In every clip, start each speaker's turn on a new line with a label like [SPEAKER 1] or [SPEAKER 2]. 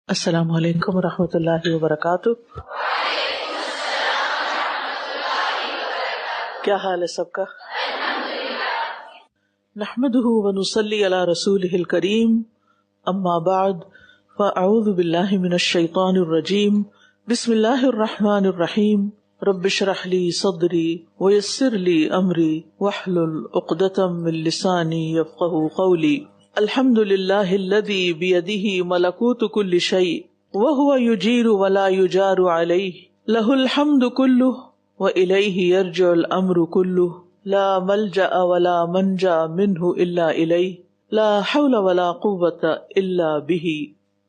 [SPEAKER 1] السلام علیکم ورحمۃ اللہ وبرکاتہ. کیا حال ہے سب کا؟ نحمده ونصلی علی رسولہ الکریم. اما بعد فاعوذ باللہ من الشیطان الرجیم. بسم اللہ الرحمن الرحیم. رب اشرح لی صدری ویسر لی امری واحلل عقدۃ من لسانی یفقہوا قولی. الحمد للہ الذی بیدہ ملکوت کل شیء وہو یجیر ولا یجار علیہ لہ الحمد کلہ والیہ یرجع الامر کلہ لا ملجأ ولا منجا منہ الا الیہ لا حول ولا قوۃ الا بہ.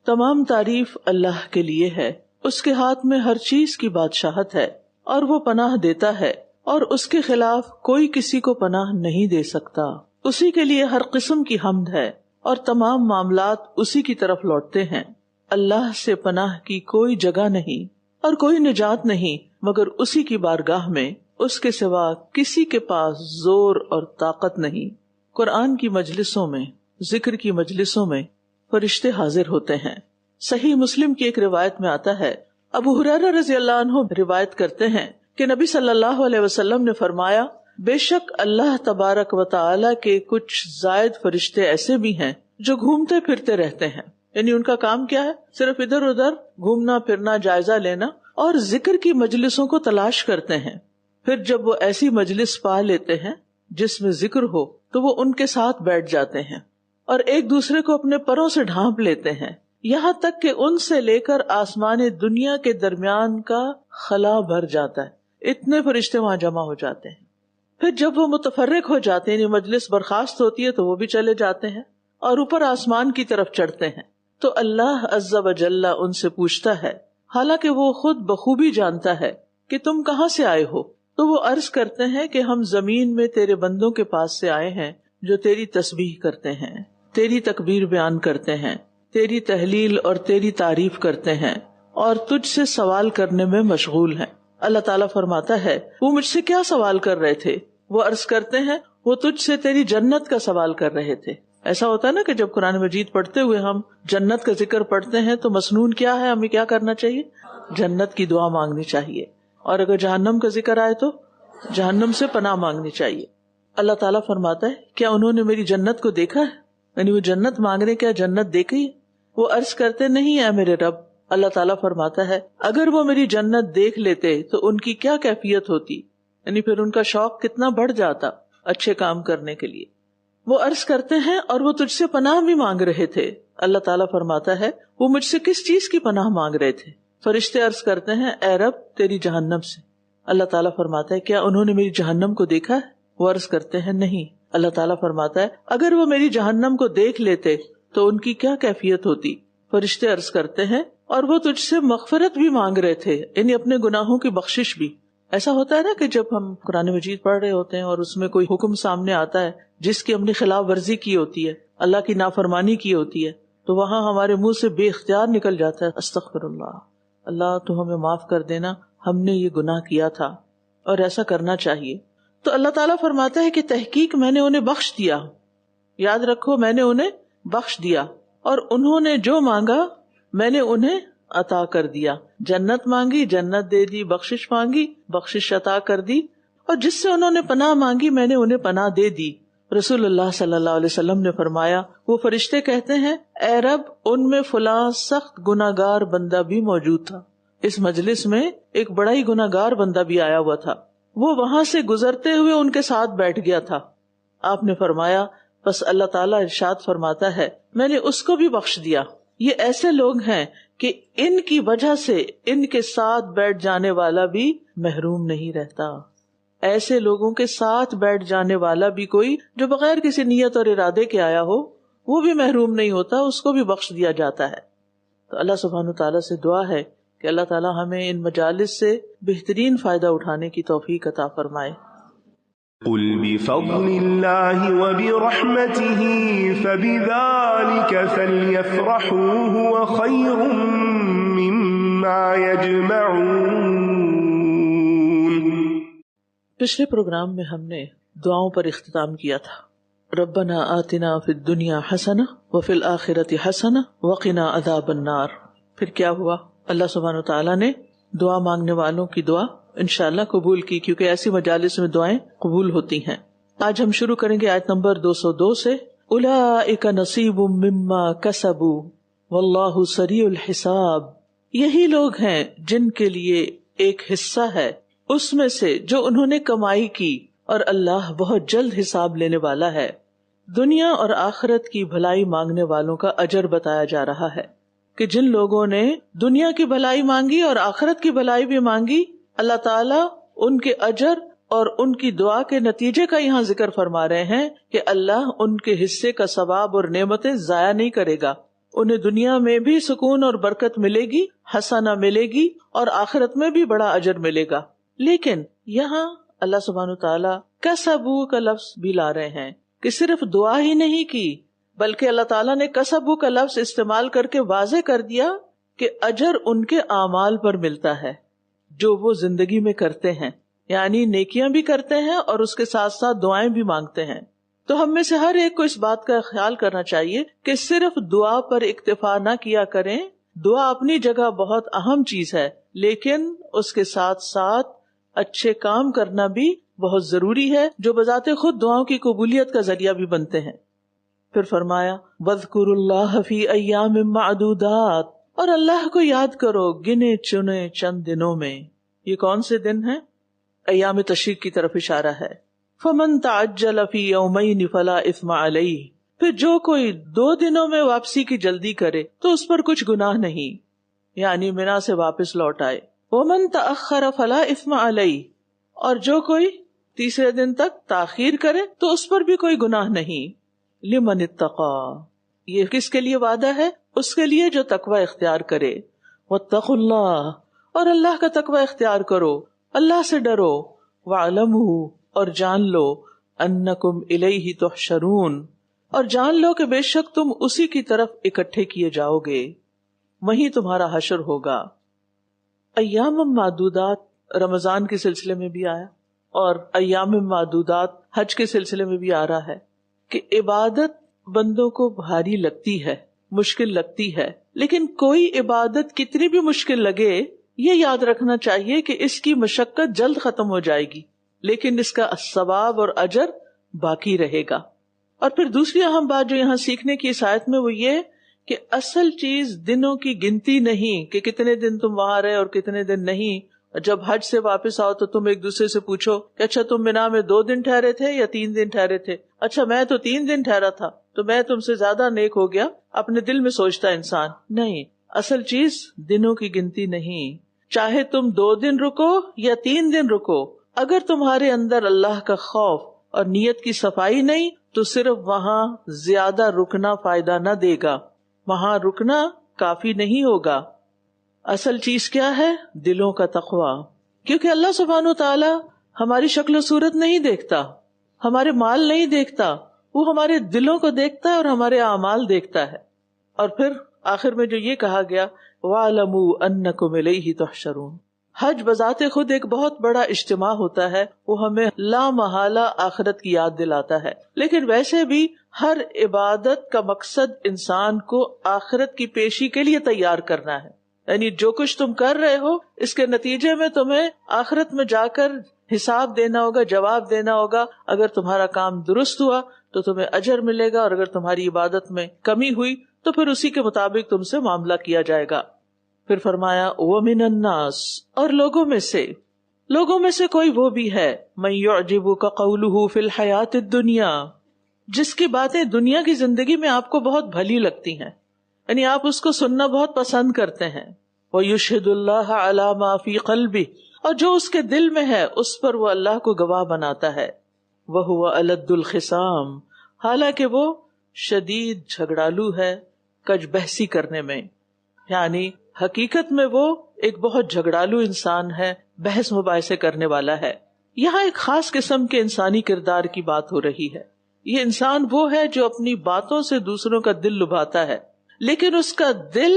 [SPEAKER 1] تمام تعریف اللہ کے لیے ہے. اس کے ہاتھ میں ہر چیز کی بادشاہت ہے اور وہ پناہ دیتا ہے اور اس کے خلاف کوئی کسی کو پناہ نہیں دے سکتا. اسی کے لیے ہر قسم کی حمد ہے اور تمام معاملات اسی کی طرف لوٹتے ہیں. اللہ سے پناہ کی کوئی جگہ نہیں اور کوئی نجات نہیں مگر اسی کی بارگاہ میں. اس کے سوا کسی کے پاس زور اور طاقت نہیں. قرآن کی مجلسوں میں، ذکر کی مجلسوں میں فرشتے حاضر ہوتے ہیں. صحیح مسلم کی ایک روایت میں آتا ہے، ابو ہریرہ رضی اللہ عنہ روایت کرتے ہیں کہ نبی صلی اللہ علیہ وسلم نے فرمایا، بے شک اللہ تبارک و تعالی کے کچھ زائد فرشتے ایسے بھی ہیں جو گھومتے پھرتے رہتے ہیں. یعنی ان کا کام کیا ہے؟ صرف ادھر ادھر گھومنا پھرنا، جائزہ لینا اور ذکر کی مجلسوں کو تلاش کرتے ہیں. پھر جب وہ ایسی مجلس پا لیتے ہیں جس میں ذکر ہو تو وہ ان کے ساتھ بیٹھ جاتے ہیں اور ایک دوسرے کو اپنے پروں سے ڈھانپ لیتے ہیں، یہاں تک کہ ان سے لے کر آسمان دنیا کے درمیان کا خلا بھر جاتا ہے. اتنے فرشتے وہاں جمع ہو جاتے ہیں. پھر جب وہ متفرق ہو جاتے ہیں، یعنی مجلس برخاست ہوتی ہے تو وہ بھی چلے جاتے ہیں اور اوپر آسمان کی طرف چڑھتے ہیں. تو اللہ عز و جل ان سے پوچھتا ہے، حالانکہ وہ خود بخوبی جانتا ہے کہ تم کہاں سے آئے ہو. تو وہ عرض کرتے ہیں کہ ہم زمین میں تیرے بندوں کے پاس سے آئے ہیں جو تیری تسبیح کرتے ہیں، تیری تکبیر بیان کرتے ہیں، تیری تحلیل اور تیری تعریف کرتے ہیں اور تجھ سے سوال کرنے میں مشغول ہیں. اللہ تعالیٰ فرماتا ہے، وہ مجھ سے کیا سوال کر رہے تھے؟ وہ عرض کرتے ہیں، وہ تجھ سے تیری جنت کا سوال کر رہے تھے. ایسا ہوتا ہے نا کہ جب قرآن مجید پڑھتے ہوئے ہم جنت کا ذکر پڑھتے ہیں تو مسنون کیا ہے؟ ہمیں کیا کرنا چاہیے؟ جنت کی دعا مانگنی چاہیے. اور اگر جہنم کا ذکر آئے تو جہنم سے پناہ مانگنی چاہیے. اللہ تعالیٰ فرماتا ہے، کیا انہوں نے میری جنت کو دیکھا ہے؟ یعنی وہ جنت مانگ رہے، کیا جنت دیکھی ہے؟ وہ عرض کرتے، نہیں اے میرے رب. اللہ تعالیٰ فرماتا ہے، اگر وہ میری جنت دیکھ لیتے تو ان کی کیا کیفیت ہوتی، یعنی پھر ان کا شوق کتنا بڑھ جاتا اچھے کام کرنے کے لیے. وہ عرض کرتے ہیں، اور وہ تجھ سے پناہ بھی مانگ رہے تھے. اللہ تعالیٰ فرماتا ہے، وہ مجھ سے کس چیز کی پناہ مانگ رہے تھے؟ فرشتے عرض کرتے ہیں، اے رب تیری جہنم سے. اللہ تعالیٰ فرماتا ہے، کیا انہوں نے میری جہنم کو دیکھا ہے؟ وہ عرض کرتے ہیں، نہیں. اللہ تعالیٰ فرماتا ہے، اگر وہ میری جہنم کو دیکھ لیتے تو ان کی کیا کیفیت ہوتی؟ فرشتے عرض کرتے ہیں، اور وہ تجھ سے مغفرت بھی مانگ رہے تھے، یعنی اپنے گناہوں کی بخشش بھی. ایسا ہوتا ہے نا کہ جب ہم قرآن مجید پڑھ رہے ہوتے ہیں اور اس میں کوئی حکم سامنے آتا ہے جس کی اپنی خلاف ورزی کی ہوتی ہے، اللہ کی نافرمانی کی ہوتی ہے، تو وہاں ہمارے منہ سے بے اختیار نکل جاتا ہے، استغفر اللہ، اللہ تو ہمیں معاف کر دینا، ہم نے یہ گناہ کیا تھا. اور ایسا کرنا چاہیے. تو اللہ تعالیٰ فرماتا ہے کہ تحقیق میں نے انہیں بخش دیا. یاد رکھو، میں نے انہیں بخش دیا اور انہوں نے جو مانگا میں نے انہیں عطا کر دیا. جنت مانگی، جنت دے دی. بخشش مانگی، بخشش عطا کر دی. اور جس سے انہوں نے پناہ مانگی میں نے انہیں پناہ دے دی. رسول اللہ صلی اللہ علیہ وسلم نے فرمایا، وہ فرشتے کہتے ہیں، اے رب ان میں فلاں سخت گناہگار بندہ بھی موجود تھا. اس مجلس میں ایک بڑا ہی گناہگار بندہ بھی آیا ہوا تھا، وہ وہاں سے گزرتے ہوئے ان کے ساتھ بیٹھ گیا تھا. آپ نے فرمایا، بس اللہ تعالیٰ ارشاد فرماتا ہے، میں نے اس کو بھی بخش دیا. یہ ایسے لوگ ہیں کہ ان کی وجہ سے ان کے ساتھ بیٹھ جانے والا بھی محروم نہیں رہتا. ایسے لوگوں کے ساتھ بیٹھ جانے والا بھی کوئی جو بغیر کسی نیت اور ارادے کے آیا ہو وہ بھی محروم نہیں ہوتا، اس کو بھی بخش دیا جاتا ہے. تو اللہ سبحانہ تعالیٰ سے دعا ہے کہ اللہ تعالیٰ ہمیں ان مجالس سے بہترین فائدہ اٹھانے کی توفیق عطا فرمائے.
[SPEAKER 2] قل بفضل اللہ وبرحمتہ فبذلک فلیفرحوا هو خیر مما یجمعون.
[SPEAKER 1] پچھلے پروگرام میں ہم نے دعاؤں پر اختتام کیا تھا. ربنا آتنا فی الدنیا حسنہ وفی الآخرۃ حسنہ وقنا عذاب النار. پھر کیا ہوا؟ اللہ سبحانہ تعالیٰ نے دعا مانگنے والوں کی دعا انشاءاللہ قبول کی، کیونکہ ایسی مجالس میں دعائیں قبول ہوتی ہیں۔ آج ہم شروع کریں گے آیت نمبر 202 سے۔ اولئک نصیب مما کسبوا واللہ سریع الحساب، یہی لوگ ہیں جن کے لیے ایک حصہ ہے اس میں سے جو انہوں نے کمائی کی، اور اللہ بہت جلد حساب لینے والا ہے۔ دنیا اور آخرت کی بھلائی مانگنے والوں کا اجر بتایا جا رہا ہے کہ جن لوگوں نے دنیا کی بھلائی مانگی اور آخرت کی بھلائی بھی مانگی، اللہ تعالیٰ ان کے اجر اور ان کی دعا کے نتیجے کا یہاں ذکر فرما رہے ہیں کہ اللہ ان کے حصے کا ثواب اور نعمتیں ضائع نہیں کرے گا، انہیں دنیا میں بھی سکون اور برکت ملے گی، حسنہ ملے گی، اور آخرت میں بھی بڑا اجر ملے گا۔ لیکن یہاں اللہ سبحانہ تعالیٰ کسبوا کا لفظ بھی لا رہے ہیں کہ صرف دعا ہی نہیں کی، بلکہ اللہ تعالیٰ نے کسبوا کا لفظ استعمال کر کے واضح کر دیا کہ اجر ان کے اعمال پر ملتا ہے جو وہ زندگی میں کرتے ہیں، یعنی نیکیاں بھی کرتے ہیں اور اس کے ساتھ ساتھ دعائیں بھی مانگتے ہیں۔ تو ہم میں سے ہر ایک کو اس بات کا خیال کرنا چاہیے کہ صرف دعا پر اکتفا نہ کیا کریں۔ دعا اپنی جگہ بہت اہم چیز ہے، لیکن اس کے ساتھ ساتھ اچھے کام کرنا بھی بہت ضروری ہے، جو بذات خود دعاؤں کی قبولیت کا ذریعہ بھی بنتے ہیں۔ پھر فرمایا وَاذْكُرُوا اللَّهَ فِي أَيَّامٍ مَّعْدُودَاتٍ، اور اللہ کو یاد کرو گنے چنے چند دنوں میں۔ یہ کون سے دن ہیں؟ ایام تشریق کی طرف اشارہ ہے۔ فَمَن تَعَجَّلَ فِي يَوْمَيْنِ فَلَا إِثْمَ عَلَيْهِ، پھر جو کوئی 2 دنوں میں واپسی کی جلدی کرے تو اس پر کچھ گناہ نہیں، یعنی منا سے واپس لوٹ آئے۔ وَمَن تَأَخَّرَ فَلَا إِثْمَ عَلَيْهِ، اور جو کوئی تیسرے دن تک تاخیر کرے تو اس پر بھی کوئی گناہ نہیں۔ لِمَنِ اتَّقَى، یہ کس کے لیے وعدہ ہے؟ اس کے لیے جو تقوی اختیار کرے۔ وَاتَّقُوا اللَّهَ، اور اللہ کا تقوی اختیار کرو، اللہ سے ڈرو۔ وَاعْلَمُوا، اور جان لو، أَنَّكُمْ إِلَيْهِ تُحْشَرُونَ، اور جان لو کہ بے شک تم اسی کی طرف اکٹھے کیے جاؤ گے، وہیں تمہارا حشر ہوگا۔ ایام معدودات رمضان کے سلسلے میں بھی آیا، اور ایام معدودات حج کے سلسلے میں بھی آ رہا ہے کہ عبادت بندوں کو بھاری لگتی ہے، مشکل لگتی ہے، لیکن کوئی عبادت کتنی بھی مشکل لگے، یہ یاد رکھنا چاہیے کہ اس کی مشقت جلد ختم ہو جائے گی، لیکن اس کا ثواب اور اجر باقی رہے گا۔ اور پھر دوسری اہم بات جو یہاں سیکھنے کی اس آیت میں وہ یہ کہ اصل چیز دنوں کی گنتی نہیں کہ کتنے دن تم وہاں رہے اور کتنے دن نہیں۔ جب حج سے واپس آؤ تو تم ایک دوسرے سے پوچھو کہ اچھا تم مینا میں 2 دن ٹھہرے تھے یا 3 دن ٹھہرے تھے؟ اچھا میں تو 3 دن ٹھہرا تھا تو میں تم سے زیادہ نیک ہو گیا، اپنے دل میں سوچتا انسان۔ نہیں، اصل چیز دنوں کی گنتی نہیں، چاہے تم 2 دن رکو یا 3 دن رکو، اگر تمہارے اندر اللہ کا خوف اور نیت کی صفائی نہیں تو صرف وہاں زیادہ رکنا فائدہ نہ دے گا، وہاں رکنا کافی نہیں ہوگا۔ اصل چیز کیا ہے؟ دلوں کا تقوی، کیونکہ اللہ سبحانہ تعالی ہماری شکل و صورت نہیں دیکھتا، ہمارے مال نہیں دیکھتا، وہ ہمارے دلوں کو دیکھتا ہے اور ہمارے اعمال دیکھتا ہے۔ اور پھر آخر میں جو یہ کہا گیا وَاعْلَمُوا أَنَّكُمْ إِلَيْهِ تُحْشَرُونَ، حج بذات خود ایک بہت بڑا اجتماع ہوتا ہے، وہ ہمیں لا محالہ آخرت کی یاد دلاتا ہے، لیکن ویسے بھی ہر عبادت کا مقصد انسان کو آخرت کی پیشی کے لیے تیار کرنا ہے، یعنی جو کچھ تم کر رہے ہو اس کے نتیجے میں تمہیں آخرت میں جا کر حساب دینا ہوگا، جواب دینا ہوگا۔ اگر تمہارا کام درست ہوا تو تمہیں اجر ملے گا، اور اگر تمہاری عبادت میں کمی ہوئی تو پھر اسی کے مطابق تم سے معاملہ کیا جائے گا۔ پھر فرمایا وَمِنَ النَّاسِ، اور لوگوں میں سے کوئی وہ بھی ہے مَن يُعْجِبُكَ قَوْلُهُ فِي الْحَيَاةِ الدُّنْيَا، جس کی باتیں دنیا کی زندگی میں آپ کو بہت بھلی لگتی ہیں، یعنی آپ اس کو سننا بہت پسند کرتے ہیں۔ وَيُشْهِدُ اللَّهَ عَلَى مَا فِي قَلْبِهِ، اور جو اس کے دل میں ہے اس پر وہ اللہ کو گواہ بناتا ہے۔ وَهُوَ أَلَدُّ الْخِصَامِ، حالانکہ وہ شدید جھگڑالو ہے کج بحثی کرنے میں، یعنی حقیقت میں وہ ایک بہت جھگڑالو انسان ہے، بحث مباحثے کرنے والا ہے۔ یہاں ایک خاص قسم کے انسانی کردار کی بات ہو رہی ہے۔ یہ انسان وہ ہے جو اپنی باتوں سے دوسروں کا دل لبھاتا ہے، لیکن اس کا دل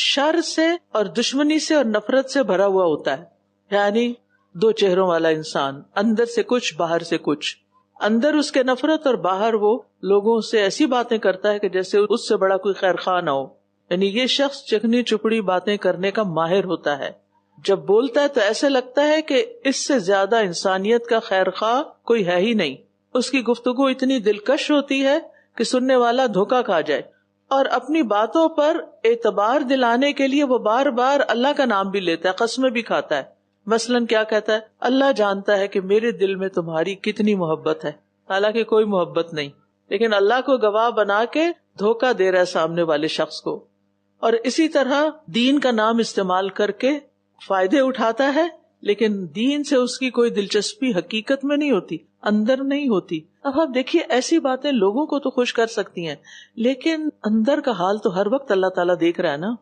[SPEAKER 1] شر سے اور دشمنی سے اور نفرت سے بھرا ہوا ہوتا ہے، یعنی 2 چہروں والا انسان، اندر سے کچھ باہر سے کچھ۔ اندر اس کے نفرت اور باہر وہ لوگوں سے ایسی باتیں کرتا ہے کہ جیسے اس سے بڑا کوئی خیر خواہ نہ ہو، یعنی یہ شخص چکنی چپڑی باتیں کرنے کا ماہر ہوتا ہے. جب بولتا ہے تو ایسے لگتا ہے کہ اس سے زیادہ انسانیت کا خیر خواہ کوئی ہے ہی نہیں. اس کی گفتگو اتنی دلکش ہوتی ہے کہ سننے والا دھوکا کھا جائے. اور اپنی باتوں پر اعتبار دلانے کے لیے وہ بار بار اللہ کا نام بھی لیتا ہے, قسمیں بھی کھاتا ہے. مثلاً کیا کہتا ہے, اللہ جانتا ہے کہ میرے دل میں تمہاری کتنی محبت ہے, حالانکہ کوئی محبت نہیں, لیکن اللہ کو گواہ بنا کے دھوکا دے رہا ہے سامنے والے شخص کو. اور اسی طرح دین کا نام استعمال کر کے فائدے اٹھاتا ہے, لیکن دین سے اس کی کوئی دلچسپی حقیقت میں نہیں ہوتی, اندر نہیں ہوتی. اب آپ دیکھیے, ایسی باتیں لوگوں کو تو خوش کر سکتی ہیں, لیکن اندر کا حال تو ہر وقت اللہ تعالیٰ دیکھ رہا ہے نا.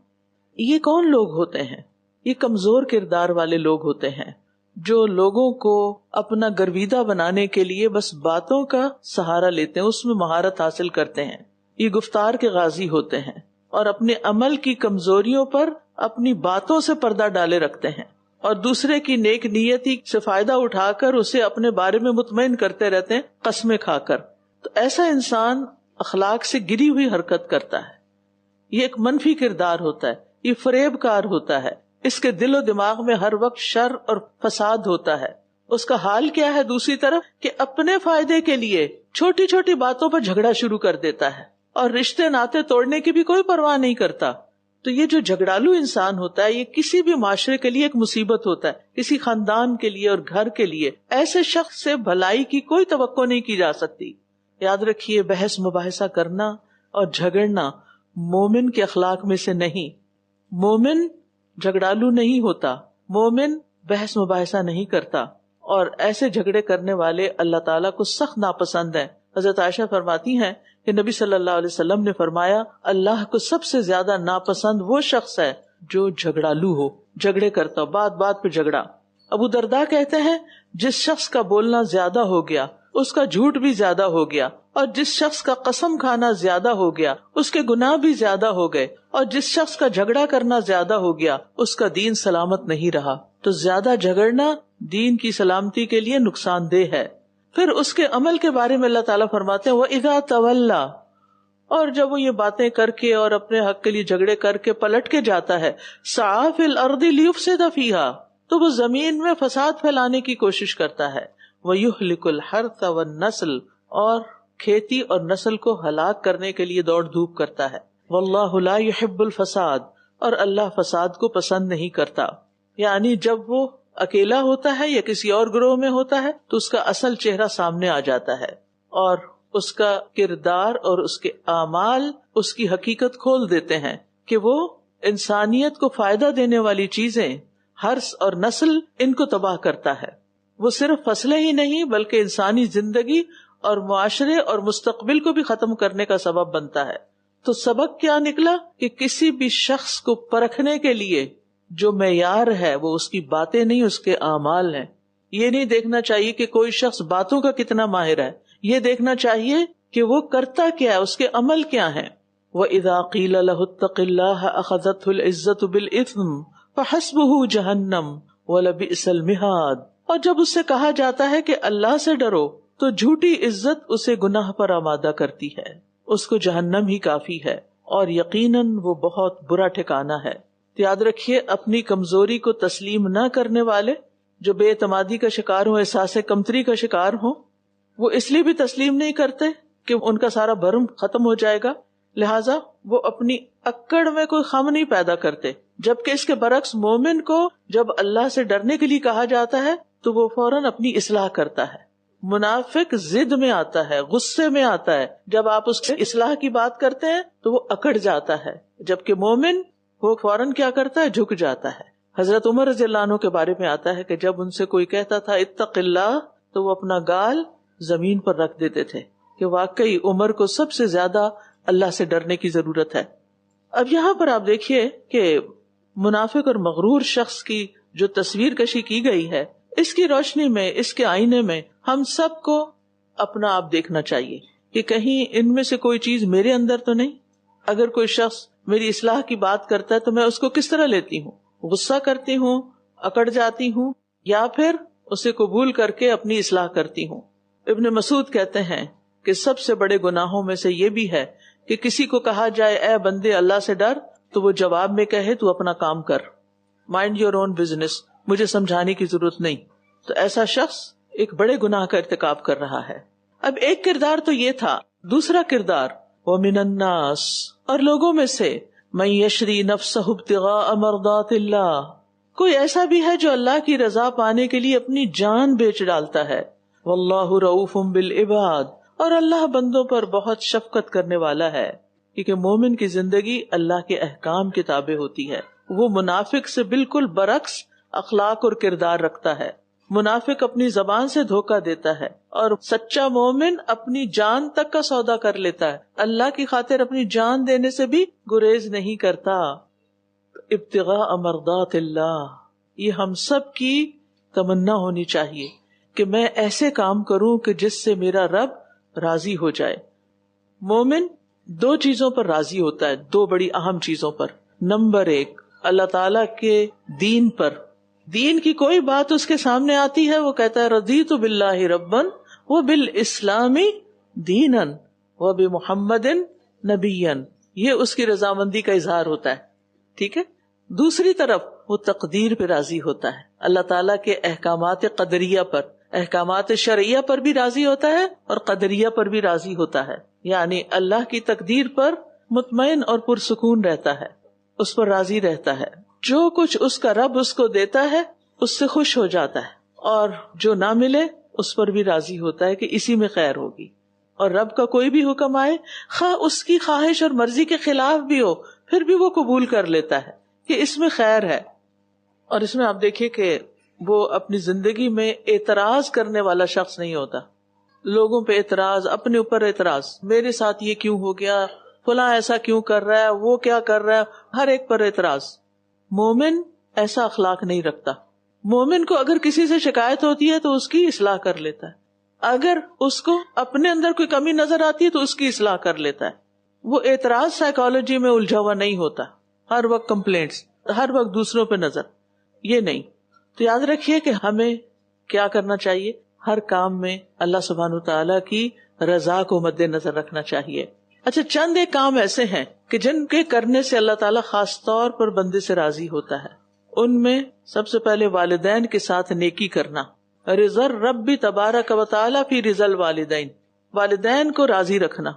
[SPEAKER 1] یہ کون لوگ ہوتے ہیں؟ یہ کمزور کردار والے لوگ ہوتے ہیں جو لوگوں کو اپنا گرویدہ بنانے کے لیے بس باتوں کا سہارا لیتے ہیں, اس میں مہارت حاصل کرتے ہیں. یہ گفتار کے غازی ہوتے ہیں اور اپنے عمل کی کمزوریوں پر اپنی باتوں سے پردہ ڈالے رکھتے ہیں, اور دوسرے کی نیک نیتی سے فائدہ اٹھا کر اسے اپنے بارے میں مطمئن کرتے رہتے ہیں, قسمیں کھا کر. تو ایسا انسان اخلاق سے گری ہوئی حرکت کرتا ہے. یہ ایک منفی کردار ہوتا ہے, یہ فریب کار ہوتا ہے. اس کے دل و دماغ میں ہر وقت شر اور فساد ہوتا ہے. اس کا حال کیا ہے دوسری طرف, کہ اپنے فائدے کے لیے چھوٹی چھوٹی باتوں پر جھگڑا شروع کر دیتا ہے اور رشتے ناطے توڑنے کی بھی کوئی پرواہ نہیں کرتا. تو یہ جو جھگڑالو انسان ہوتا ہے, یہ کسی بھی معاشرے کے لیے ایک مصیبت ہوتا ہے, کسی خاندان کے لیے اور گھر کے لیے. ایسے شخص سے بھلائی کی کوئی توقع نہیں کی جا سکتی. یاد رکھیے, بحث مباحثہ کرنا اور جھگڑنا مومن کے اخلاق میں سے نہیں. مومن جھگڑالو نہیں ہوتا, مومن بحث مباحثہ نہیں کرتا, اور ایسے جھگڑے کرنے والے اللہ تعالیٰ کو سخت ناپسند ہیں. حضرت عائشہ فرماتی ہیں کہ نبی صلی اللہ علیہ وسلم نے فرمایا, اللہ کو سب سے زیادہ ناپسند وہ شخص ہے جو جھگڑالو ہو, جھگڑے کرتا ہو, بات بات پہ جھگڑا. ابو درداء کہتے ہیں, جس شخص کا بولنا زیادہ ہو گیا اس کا جھوٹ بھی زیادہ ہو گیا, اور جس شخص کا قسم کھانا زیادہ ہو گیا اس کے گناہ بھی زیادہ ہو گئے, اور جس شخص کا جھگڑا کرنا زیادہ ہو گیا اس کا دین سلامت نہیں رہا. تو زیادہ جھگڑنا دین کی سلامتی کے لیے نقصان دہ ہے. پھر اس کے عمل کے بارے میں اللہ تعالیٰ فرماتے ہیں, وَإِذَا تَوَلَّى, اور جب وہ یہ باتیں کر کے اور اپنے حق کے لیے جھگڑے کر کے پلٹ کے جاتا ہے, سعى فِي الْأَرْضِ لِيُفْسِدَ فِيهَا, تو وہ زمین میں فساد پھیلانے کی کوشش کرتا ہے. وَيُهْلِكُ الْحَرْثَ وَالنَّسْلَ, اور کھیتی اور نسل کو ہلاک کرنے کے لیے دوڑ دھوپ کرتا ہے. وَاللَّهُ لَا يُحِبُّ الْفَسَادَ, اور اللہ فساد کو پسند نہیں کرتا. یعنی جب وہ اکیلا ہوتا ہے یا کسی اور گروہ میں ہوتا ہے تو اس کا اصل چہرہ سامنے آ جاتا ہے, اور اس کا کردار اور اس کے اعمال اس کی حقیقت کھول دیتے ہیں کہ وہ انسانیت کو فائدہ دینے والی چیزیں, حرث اور نسل, ان کو تباہ کرتا ہے. وہ صرف فصلیں ہی نہیں بلکہ انسانی زندگی اور معاشرے اور مستقبل کو بھی ختم کرنے کا سبب بنتا ہے. تو سبق کیا نکلا کہ کسی بھی شخص کو پرکھنے کے لیے جو معیار ہے وہ اس کی باتیں نہیں, اس کے اعمال ہیں. یہ نہیں دیکھنا چاہیے کہ کوئی شخص باتوں کا کتنا ماہر ہے, یہ دیکھنا چاہیے کہ وہ کرتا کیا ہے, اس کے عمل کیا ہیں. وَإِذَا قِيلَ لَهُ اتَّقِ اللَّهَ أَخَذَتْهُ الْعِزَّةُ بِالْإِثْمِ فَحَسْبُهُ جَهَنَّمُ وَلَبِئْسَ الْمِهَادُ, اور جب اس سے کہا جاتا ہے کہ اللہ سے ڈرو تو جھوٹی عزت اسے گناہ پر آمادہ کرتی ہے, اس کو جہنم ہی کافی ہے, اور یقیناً وہ بہت برا ٹھکانہ ہے. تو یاد رکھیے, اپنی کمزوری کو تسلیم نہ کرنے والے جو بے اعتمادی کا شکار ہوں, احساس کمتری کا شکار ہوں, وہ اس لیے بھی تسلیم نہیں کرتے کہ ان کا سارا بھرم ختم ہو جائے گا, لہٰذا وہ اپنی اکڑ میں کوئی خم نہیں پیدا کرتے. جبکہ اس کے برعکس مومن کو جب اللہ سے ڈرنے کے لیے کہا جاتا ہے تو وہ فوراً اپنی اصلاح کرتا ہے. منافق ضد میں آتا ہے, غصے میں آتا ہے, جب آپ اس کے اصلاح کی بات کرتے ہیں تو وہ اکڑ جاتا ہے, جبکہ مومن وہ فوراً کیا کرتا ہے, جھک جاتا ہے. حضرت عمر رضی اللہ عنہ کے بارے میں آتا ہے کہ جب ان سے کوئی کہتا تھا اتق اللہ, تو وہ اپنا گال زمین پر رکھ دیتے تھے کہ واقعی عمر کو سب سے زیادہ اللہ سے ڈرنے کی ضرورت ہے. اب یہاں پر آپ دیکھیے کہ منافق اور مغرور شخص کی جو تصویر کشی کی گئی ہے, اس کی روشنی میں, اس کے آئینے میں ہم سب کو اپنا آپ دیکھنا چاہیے کہ کہیں ان میں سے کوئی چیز میرے اندر تو نہیں. اگر کوئی شخص میری اصلاح کی بات کرتا ہے تو میں اس کو کس طرح لیتی ہوں, غصہ کرتی ہوں, اکڑ جاتی ہوں, یا پھر اسے قبول کر کے اپنی اصلاح کرتی ہوں. ابن مسعود کہتے ہیں کہ سب سے بڑے گناہوں میں سے یہ بھی ہے کہ کسی کو کہا جائے اے بندے اللہ سے ڈر, تو وہ جواب میں کہے تو اپنا کام کر، مائنڈ یور اون بزنس، مجھے سمجھانے کی ضرورت نہیں، تو ایسا شخص ایک بڑے گناہ کا ارتکاب کر رہا ہے۔ اب ایک کردار تو یہ تھا، دوسرا کردار وَمِنَ النَّاسِ، اور لوگوں میں سے مَن يَشْرِي نَفْسَهُ ابْتِغَاءَ مَرْضَاتِ اللَّهِ، کوئی ایسا بھی ہے جو اللہ کی رضا پانے کے لیے اپنی جان بیچ ڈالتا ہے، وَاللَّهُ رَءُوفٌ بِالْعِبَادِ، اور اللہ بندوں پر بہت شفقت کرنے والا ہے، کیونکہ مومن کی زندگی اللہ کے احکام کے تابع ہوتی ہے۔ وہ منافق سے بالکل برعکس اخلاق اور کردار رکھتا ہے۔ منافق اپنی زبان سے دھوکہ دیتا ہے، اور سچا مومن اپنی جان تک کا سودا کر لیتا ہے، اللہ کی خاطر اپنی جان دینے سے بھی گریز نہیں کرتا۔ ابتغاء مرضات اللہ، یہ ہم سب کی تمنا ہونی چاہیے کہ میں ایسے کام کروں کہ جس سے میرا رب راضی ہو جائے۔ مومن دو چیزوں پر راضی ہوتا ہے، دو بڑی اہم چیزوں پر۔ نمبر ایک، اللہ تعالی کے دین پر، دین کی کوئی بات اس کے سامنے آتی ہے وہ کہتا ہے رضیت باللہ ربا وبالاسلام دینا وبمحمد نبیا، یہ اس کی رضامندی کا اظہار ہوتا ہے، ٹھیک ہے۔ دوسری طرف وہ تقدیر پہ راضی ہوتا ہے، اللہ تعالیٰ کے احکامات قدریہ پر، احکامات شرعیہ پر بھی راضی ہوتا ہے اور قدریہ پر بھی راضی ہوتا ہے، یعنی اللہ کی تقدیر پر مطمئن اور پرسکون رہتا ہے، اس پر راضی رہتا ہے، جو کچھ اس کا رب اس کو دیتا ہے اس سے خوش ہو جاتا ہے، اور جو نہ ملے اس پر بھی راضی ہوتا ہے کہ اسی میں خیر ہوگی، اور رب کا کوئی بھی حکم آئے خواہ اس کی خواہش اور مرضی کے خلاف بھی ہو پھر بھی وہ قبول کر لیتا ہے کہ اس میں خیر ہے۔ اور اس میں آپ دیکھیے کہ وہ اپنی زندگی میں اعتراض کرنے والا شخص نہیں ہوتا، لوگوں پہ اعتراض، اپنے اوپر اعتراض، میرے ساتھ یہ کیوں ہو گیا، فلاں ایسا کیوں کر رہا ہے، وہ کیا کر رہا ہے، ہر ایک پر اعتراض۔ مومن ایسا اخلاق نہیں رکھتا۔ مومن کو اگر کسی سے شکایت ہوتی ہے تو اس کی اصلاح کر لیتا ہے، اگر اس کو اپنے اندر کوئی کمی نظر آتی ہے تو اس کی اصلاح کر لیتا ہے۔ وہ اعتراض سائیکالوجی میں الجھا ہوا نہیں ہوتا، ہر وقت کمپلینٹس، ہر وقت دوسروں پہ نظر، یہ نہیں۔ تو یاد رکھیے کہ ہمیں کیا کرنا چاہیے، ہر کام میں اللہ سبحانہ وتعالیٰ کی رضا کو مد نظر رکھنا چاہیے۔ اچھا، چند ایک کام ایسے ہیں کہ جن کے کرنے سے اللہ تعالیٰ خاص طور پر بندے سے راضی ہوتا ہے، ان میں سب سے پہلے والدین کے ساتھ نیکی کرنا، رضا رب تبارک و تعالیٰ فی رضا الوالدین، والدین کو راضی رکھنا۔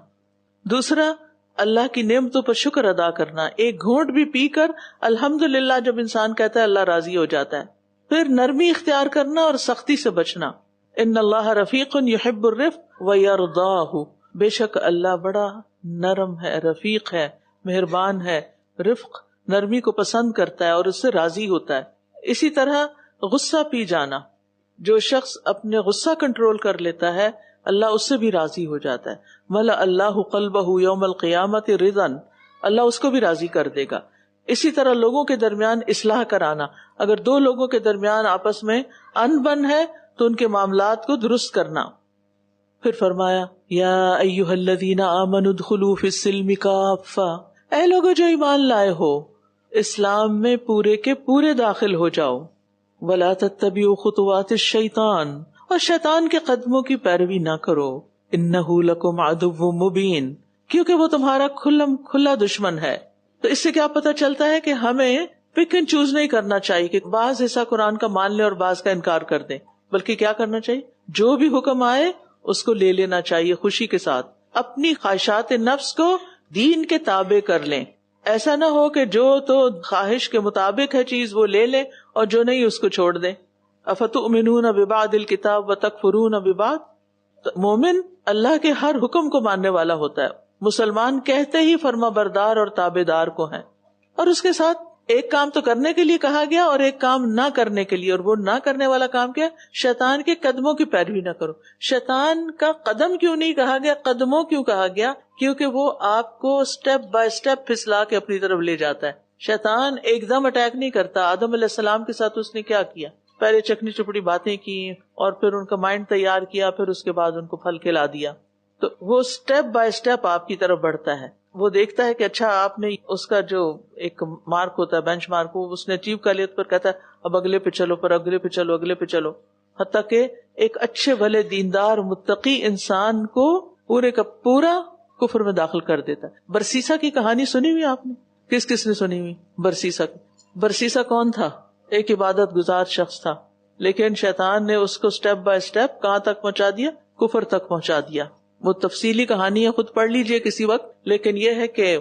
[SPEAKER 1] دوسرا، اللہ کی نعمتوں پر شکر ادا کرنا، ایک گھونٹ بھی پی کر الحمدللہ جب انسان کہتا ہے اللہ راضی ہو جاتا ہے۔ پھر نرمی اختیار کرنا اور سختی سے بچنا، ان اللہ رفیق یحب الرفق ویرضاہ، بے شک اللہ بڑا نرم ہے، رفیق ہے، مہربان ہے، رفق نرمی کو پسند کرتا ہے اور اس سے راضی ہوتا ہے۔ اسی طرح غصہ پی جانا، جو شخص اپنے غصہ کنٹرول کر لیتا ہے اللہ اس سے بھی راضی ہو جاتا ہے۔ ملأ اللہ قلبہ یوم القیامت رضا، اللہ اس کو بھی راضی کر دے گا۔ اسی طرح لوگوں کے درمیان اصلاح کرانا، اگر دو لوگوں کے درمیان آپس میں ان بن ہے تو ان کے معاملات کو درست کرنا۔ پھر فرمایا یا ایھا الذین آمنوا ادخلوا فی السلم کافہ، اے لوگو جو ایمان لائے ہو اسلام میں پورے کے پورے داخل ہو جاؤ، ولا تتبعوا خطوات الشیطان، اور شیطان کے قدموں کی پیروی نہ کرو، انہ لکم عدو مبین، کیونکہ وہ تمہارا کھلا دشمن ہے۔ تو اس سے کیا پتہ چلتا ہے کہ ہمیں پک اینڈ چوز نہیں کرنا چاہیے کہ بعض حصہ قرآن کا مان لیں اور بعض کا انکار کر دیں، بلکہ کیا کرنا چاہیے، جو بھی حکم آئے اس کو لے لینا چاہیے خوشی کے ساتھ، اپنی خواہشات نفس کو دین کے تابع کر لیں۔ ایسا نہ ہو کہ جو تو خواہش کے مطابق ہے چیز وہ لے لیں اور جو نہیں اس کو چھوڑ دیں۔ افتؤمنون ببعض الکتاب وتکفرون ببعض، تو مومن اللہ کے ہر حکم کو ماننے والا ہوتا ہے، مسلمان کہتے ہی فرما بردار اور تابع دار کو ہیں، اور اس کے ساتھ ایک کام تو کرنے کے لیے کہا گیا اور ایک کام نہ کرنے کے لیے، اور وہ نہ کرنے والا کام کیا، شیطان کے قدموں کی پیروی نہ کرو۔ شیطان کا قدم کیوں نہیں کہا گیا، قدموں کیوں کہا گیا؟ کیونکہ وہ آپ کو سٹیپ بائی سٹیپ پھسلا کے اپنی طرف لے جاتا ہے۔ شیطان ایک دم اٹیک نہیں کرتا۔ آدم علیہ السلام کے ساتھ اس نے کیا کیا، پہلے چکنی چپڑی باتیں کی اور پھر ان کا مائنڈ تیار کیا، پھر اس کے بعد ان کو پھل کھلا دیا۔ تو وہ سٹیپ بائی سٹیپ آپ کی طرف بڑھتا ہے، وہ دیکھتا ہے کہ اچھا آپ نے اس کا جو ایک مارک ہوتا ہے، بینچ مارک، وہ اس نے اچیو کر لیا، پر کہتا ہے اب اگلے پہ چلو، پر اگلے پہ چلو، اگلے پہ چلو، حتیٰ کہ ایک اچھے بھلے دیندار متقی انسان کو پورے کا پورا کفر میں داخل کر دیتا ہے۔ برسیسا کی کہانی سنی ہوئی آپ نے، کس کس نے سنی ہوئی؟ برسیسا. برسیسا کون تھا؟ ایک عبادت گزار شخص تھا، لیکن شیطان نے اس کو سٹیپ بائی سٹیپ کہاں تک پہنچا دیا؟ کفر تک پہنچا دیا. وہ تفصیلی کہانی ہے، خود پڑھ لیجئے کسی وقت، لیکن یہ ہے کہ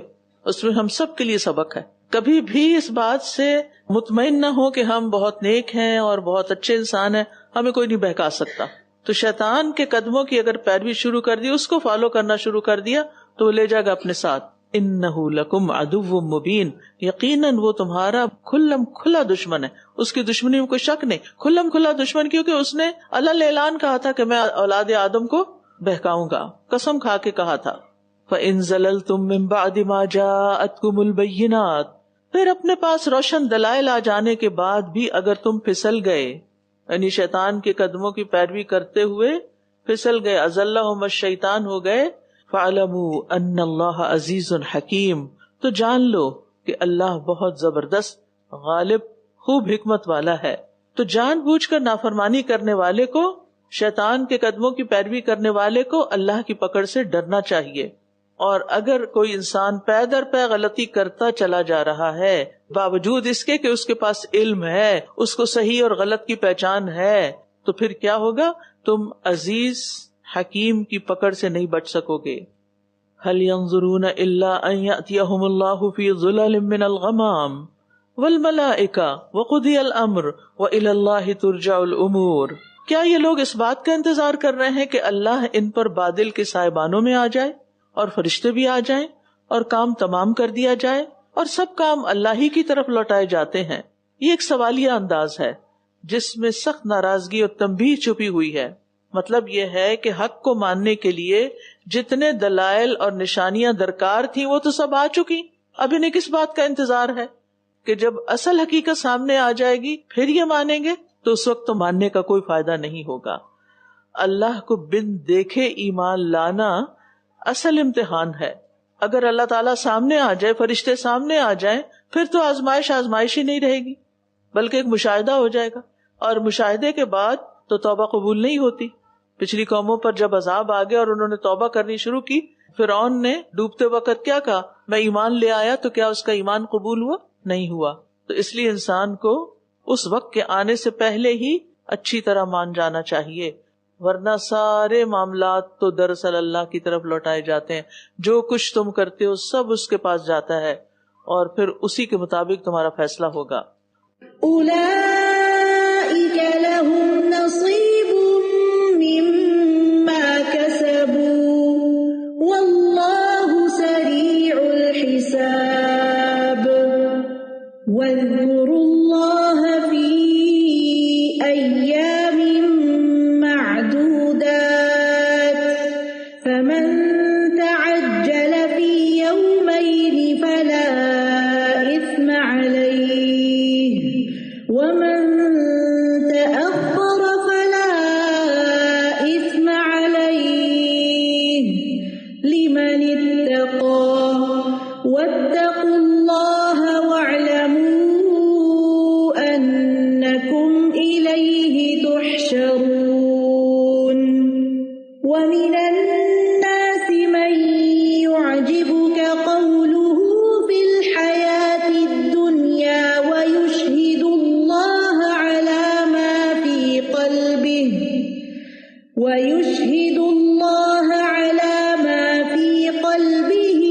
[SPEAKER 1] اس میں ہم سب کے لیے سبق ہے. کبھی بھی اس بات سے مطمئن نہ ہو کہ ہم بہت نیک ہیں اور بہت اچھے انسان ہیں، ہمیں کوئی نہیں بہکا سکتا. تو شیطان کے قدموں کی اگر پیروی شروع کر دی، اس کو فالو کرنا شروع کر دیا، تو وہ لے جائے گا اپنے ساتھ. انہ لکم عدو مبین، یقیناً وہ تمہارا کھلم کھلا دشمن ہے. اس کی دشمنی میں کوئی شک نہیں، کھلم کھلا دشمن، کیونکہ اس نے علل اعلان کہا تھا کہ میں اولاد آدم کو بہکاؤں گا، قسم کھا کے کہا تھا. فَإِن زَلَلْتُم مِّن بَعْدِ مَا جَاءَتْكُمُ الْبَيِّنَاتُ، پھر اپنے پاس روشن دلائل آ جانے کے بعد بھی اگر تم پھسل گئے، یعنی شیطان کے قدموں کی پیروی کرتے ہوئے پھسل گئے، اضلہم الشیطان ہو گئے، فَاعْلَمُوا أَنَّ اللَّهَ عَزِيزٌ حَكِيمٌ، تو جان لو کہ اللہ بہت زبردست، غالب، خوب حکمت والا ہے. تو جان بوجھ کر نافرمانی کرنے والے کو، شیطان کے قدموں کی پیروی کرنے والے کو اللہ کی پکڑ سے ڈرنا چاہیے. اور اگر کوئی انسان پے در پے غلطی کرتا چلا جا رہا ہے، باوجود اس کے کہ اس کے پاس علم ہے، اس کو صحیح اور غلط کی پہچان ہے، تو پھر کیا ہوگا؟ تم عزیز حکیم کی پکڑ سے نہیں بچ سکو گے. هل ينظرون الا ان ياتيهم الله في ظلال من الغمام والملائكة وقضي الامر والى الله ترجع الامور. کیا یہ لوگ اس بات کا انتظار کر رہے ہیں کہ اللہ ان پر بادل کے سائبانوں میں آ جائے اور فرشتے بھی آ جائیں اور کام تمام کر دیا جائے اور سب کام اللہ ہی کی طرف لوٹائے جاتے ہیں؟ یہ ایک سوالیہ انداز ہے جس میں سخت ناراضگی اور تنبیہ چھپی ہوئی ہے. مطلب یہ ہے کہ حق کو ماننے کے لیے جتنے دلائل اور نشانیاں درکار تھیں وہ تو سب آ چکی، اب انہیں کس بات کا انتظار ہے کہ جب اصل حقیقت سامنے آ جائے گی پھر یہ مانیں گے؟ تو اس وقت تو ماننے کا کوئی فائدہ نہیں ہوگا. اللہ کو بن دیکھے ایمان لانا اصل امتحان ہے. اگر اللہ تعالیٰ سامنے آ جائے، فرشتے سامنے آ جائیں، پھر تو آزمائش ہی نہیں رہے گی، بلکہ ایک مشاہدہ ہو جائے گا، اور مشاہدے کے بعد تو توبہ قبول نہیں ہوتی. پچھلی قوموں پر جب عذاب آ گیا اور انہوں نے توبہ کرنی شروع کی، فرعون نے ڈوبتے وقت کیا کہا؟ میں ایمان لے آیا، تو کیا اس کا ایمان قبول ہوا؟ نہیں ہوا. تو اس لیے انسان کو اس وقت کے آنے سے پہلے ہی اچھی طرح مان جانا چاہیے، ورنہ سارے معاملات تو دراصل اللہ کی طرف لوٹائے جاتے ہیں. جو کچھ تم کرتے ہو سب اس کے پاس جاتا ہے اور پھر اسی کے مطابق تمہارا فیصلہ ہوگا.
[SPEAKER 3] اولئک لهم نصیب مما کسبوا واللہ سریع الحساب واذکروا اللہ فی ایام معدودات فمن تعجل فی یومین فلا اثم علیہ ومن تأخر فلا اثم علیہ لمن اتقى واتقوا اللہ واعلموا انکم الیہ تحشرون. ومن الناس من يعجبك قوله في الحياة الدنيا ويشهد الله على ما في قلبه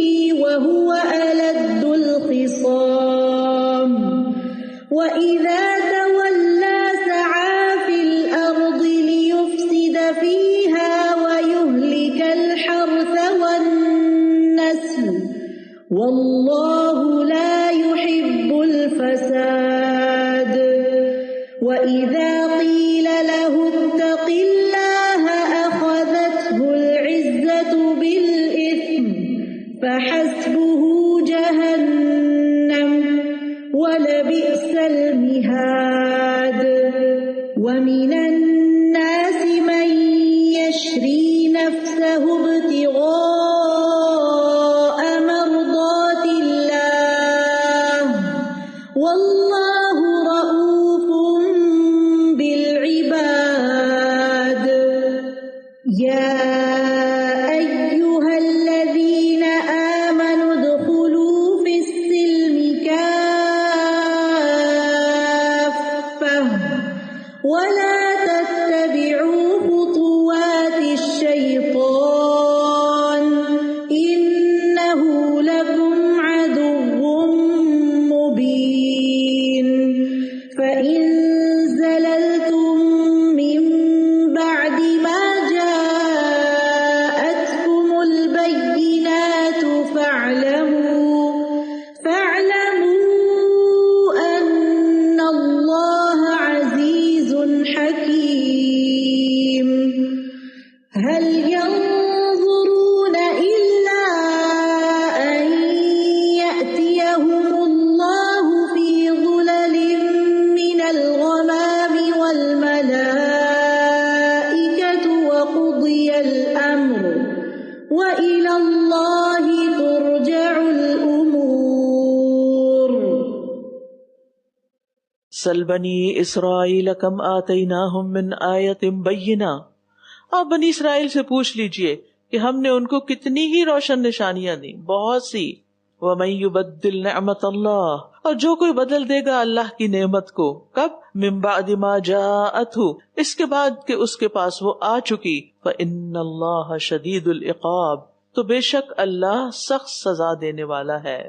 [SPEAKER 3] وهو ألد الخصام وإذا تولى سعى في الأرض ليفسد فيها ويهلك الحرث والنسل والله لا يحب الفساد. وإذا قيل له اتق الله أخذته العزة بالإثم فحسبه جهنم ولبئس المهاد. ومن الناس من يشري نفسه ابتغاء مرضات الله والله رؤوف بالعباد. يا أيها الذين آمنوا ادخلوا في السلم ولا تتبعوا خطوات الشيطان إنه لكم عدو مبين فإن زللتم من بعد ما جاءتكم البينات فاعلموا أن الله عزيز حكيم هل ينظرون إلا أن يأتيهم الله في ظلل من الغمام والملائكة وقضي الأمر وإلى الله ترجع الأمور.
[SPEAKER 1] سل بنی اسرائیل کم آتیناہم من آیت بینہ، آپ بنی اسرائیل سے پوچھ لیجئے کہ ہم نے ان کو کتنی ہی روشن نشانیاں دی، بہت سی. وَمَن يُبَدِّلْ نِعْمَتَ اللَّهِ، اور جو کوئی بدل دے گا اللہ کی نعمت کو، کب؟ من بعد ما جاءتہ، اس کے بعد کہ اس کے پاس وہ آ چکی. فإن اللہ شدید العقاب، تو بے شک اللہ سخت سزا دینے والا ہے.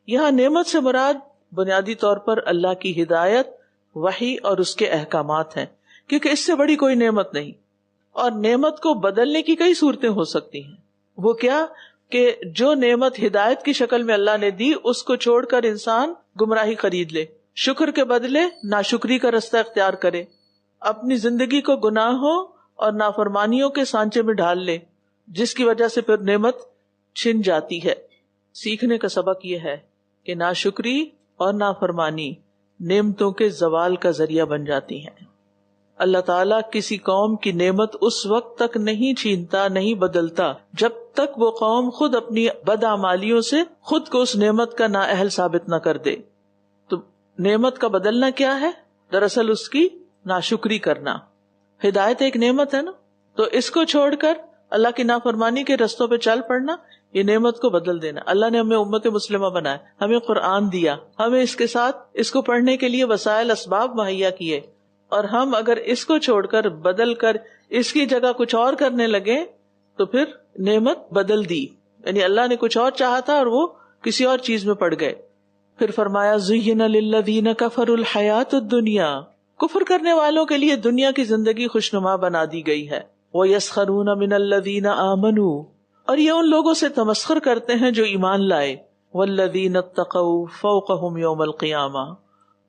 [SPEAKER 1] یہاں نعمت سے مراد بنیادی طور پر اللہ کی ہدایت، وحی اور اس کے احکامات ہیں، کیونکہ اس سے بڑی کوئی نعمت نہیں. اور نعمت کو بدلنے کی کئی صورتیں ہو سکتی ہیں. وہ کیا کہ جو نعمت ہدایت کی شکل میں اللہ نے دی اس کو چھوڑ کر انسان گمراہی خرید لے، شکر کے بدلے ناشکری کا رستہ اختیار کرے، اپنی زندگی کو گناہوں اور نافرمانیوں کے سانچے میں ڈھال لے، جس کی وجہ سے پھر نعمت چھن جاتی ہے. سیکھنے کا سبق یہ ہے کہ ناشکری اور نافرمانی نعمتوں کے زوال کا ذریعہ بن جاتی ہیں. اللہ تعالیٰ کسی قوم کی نعمت اس وقت تک نہیں چھینتا، نہیں بدلتا جب تک وہ قوم خود اپنی بدعمالیوں سے خود کو اس نعمت کا نااہل ثابت نہ کر دے. تو نعمت کا بدلنا کیا ہے؟ دراصل اس کی ناشکری کرنا. ہدایت ایک نعمت ہے نا، تو اس کو چھوڑ کر اللہ کی نافرمانی کے رستوں پہ چل پڑنا، یہ نعمت کو بدل دینا. اللہ نے ہمیں امت مسلمہ بنایا، ہمیں قرآن دیا، ہمیں اس کے ساتھ اس کو پڑھنے کے لیے وسائل اسباب مہیا کیے، اور ہم اگر اس کو چھوڑ کر بدل کر اس کی جگہ کچھ اور کرنے لگے تو پھر نعمت بدل دی. یعنی اللہ نے کچھ اور چاہا تھا اور وہ کسی اور چیز میں پڑ گئے. پھر فرمایا زُيِّنَ لِلَّذِينَ كَفَرُوا الْحَيَاةُ الدُّنْيَا، کفر کرنے والوں کے لیے دنیا کی زندگی خوشنما بنا دی گئی ہے. وَيَسْخَرُونَ مِنَ الَّذِينَ آمَنُوا، اور یہ ان لوگوں سے تمسخر کرتے ہیں جو ایمان لائے. وَالَّذِينَ اتَّقَوْا فَوْقَهُمْ يَوْمَ الْقِيَامَةِ،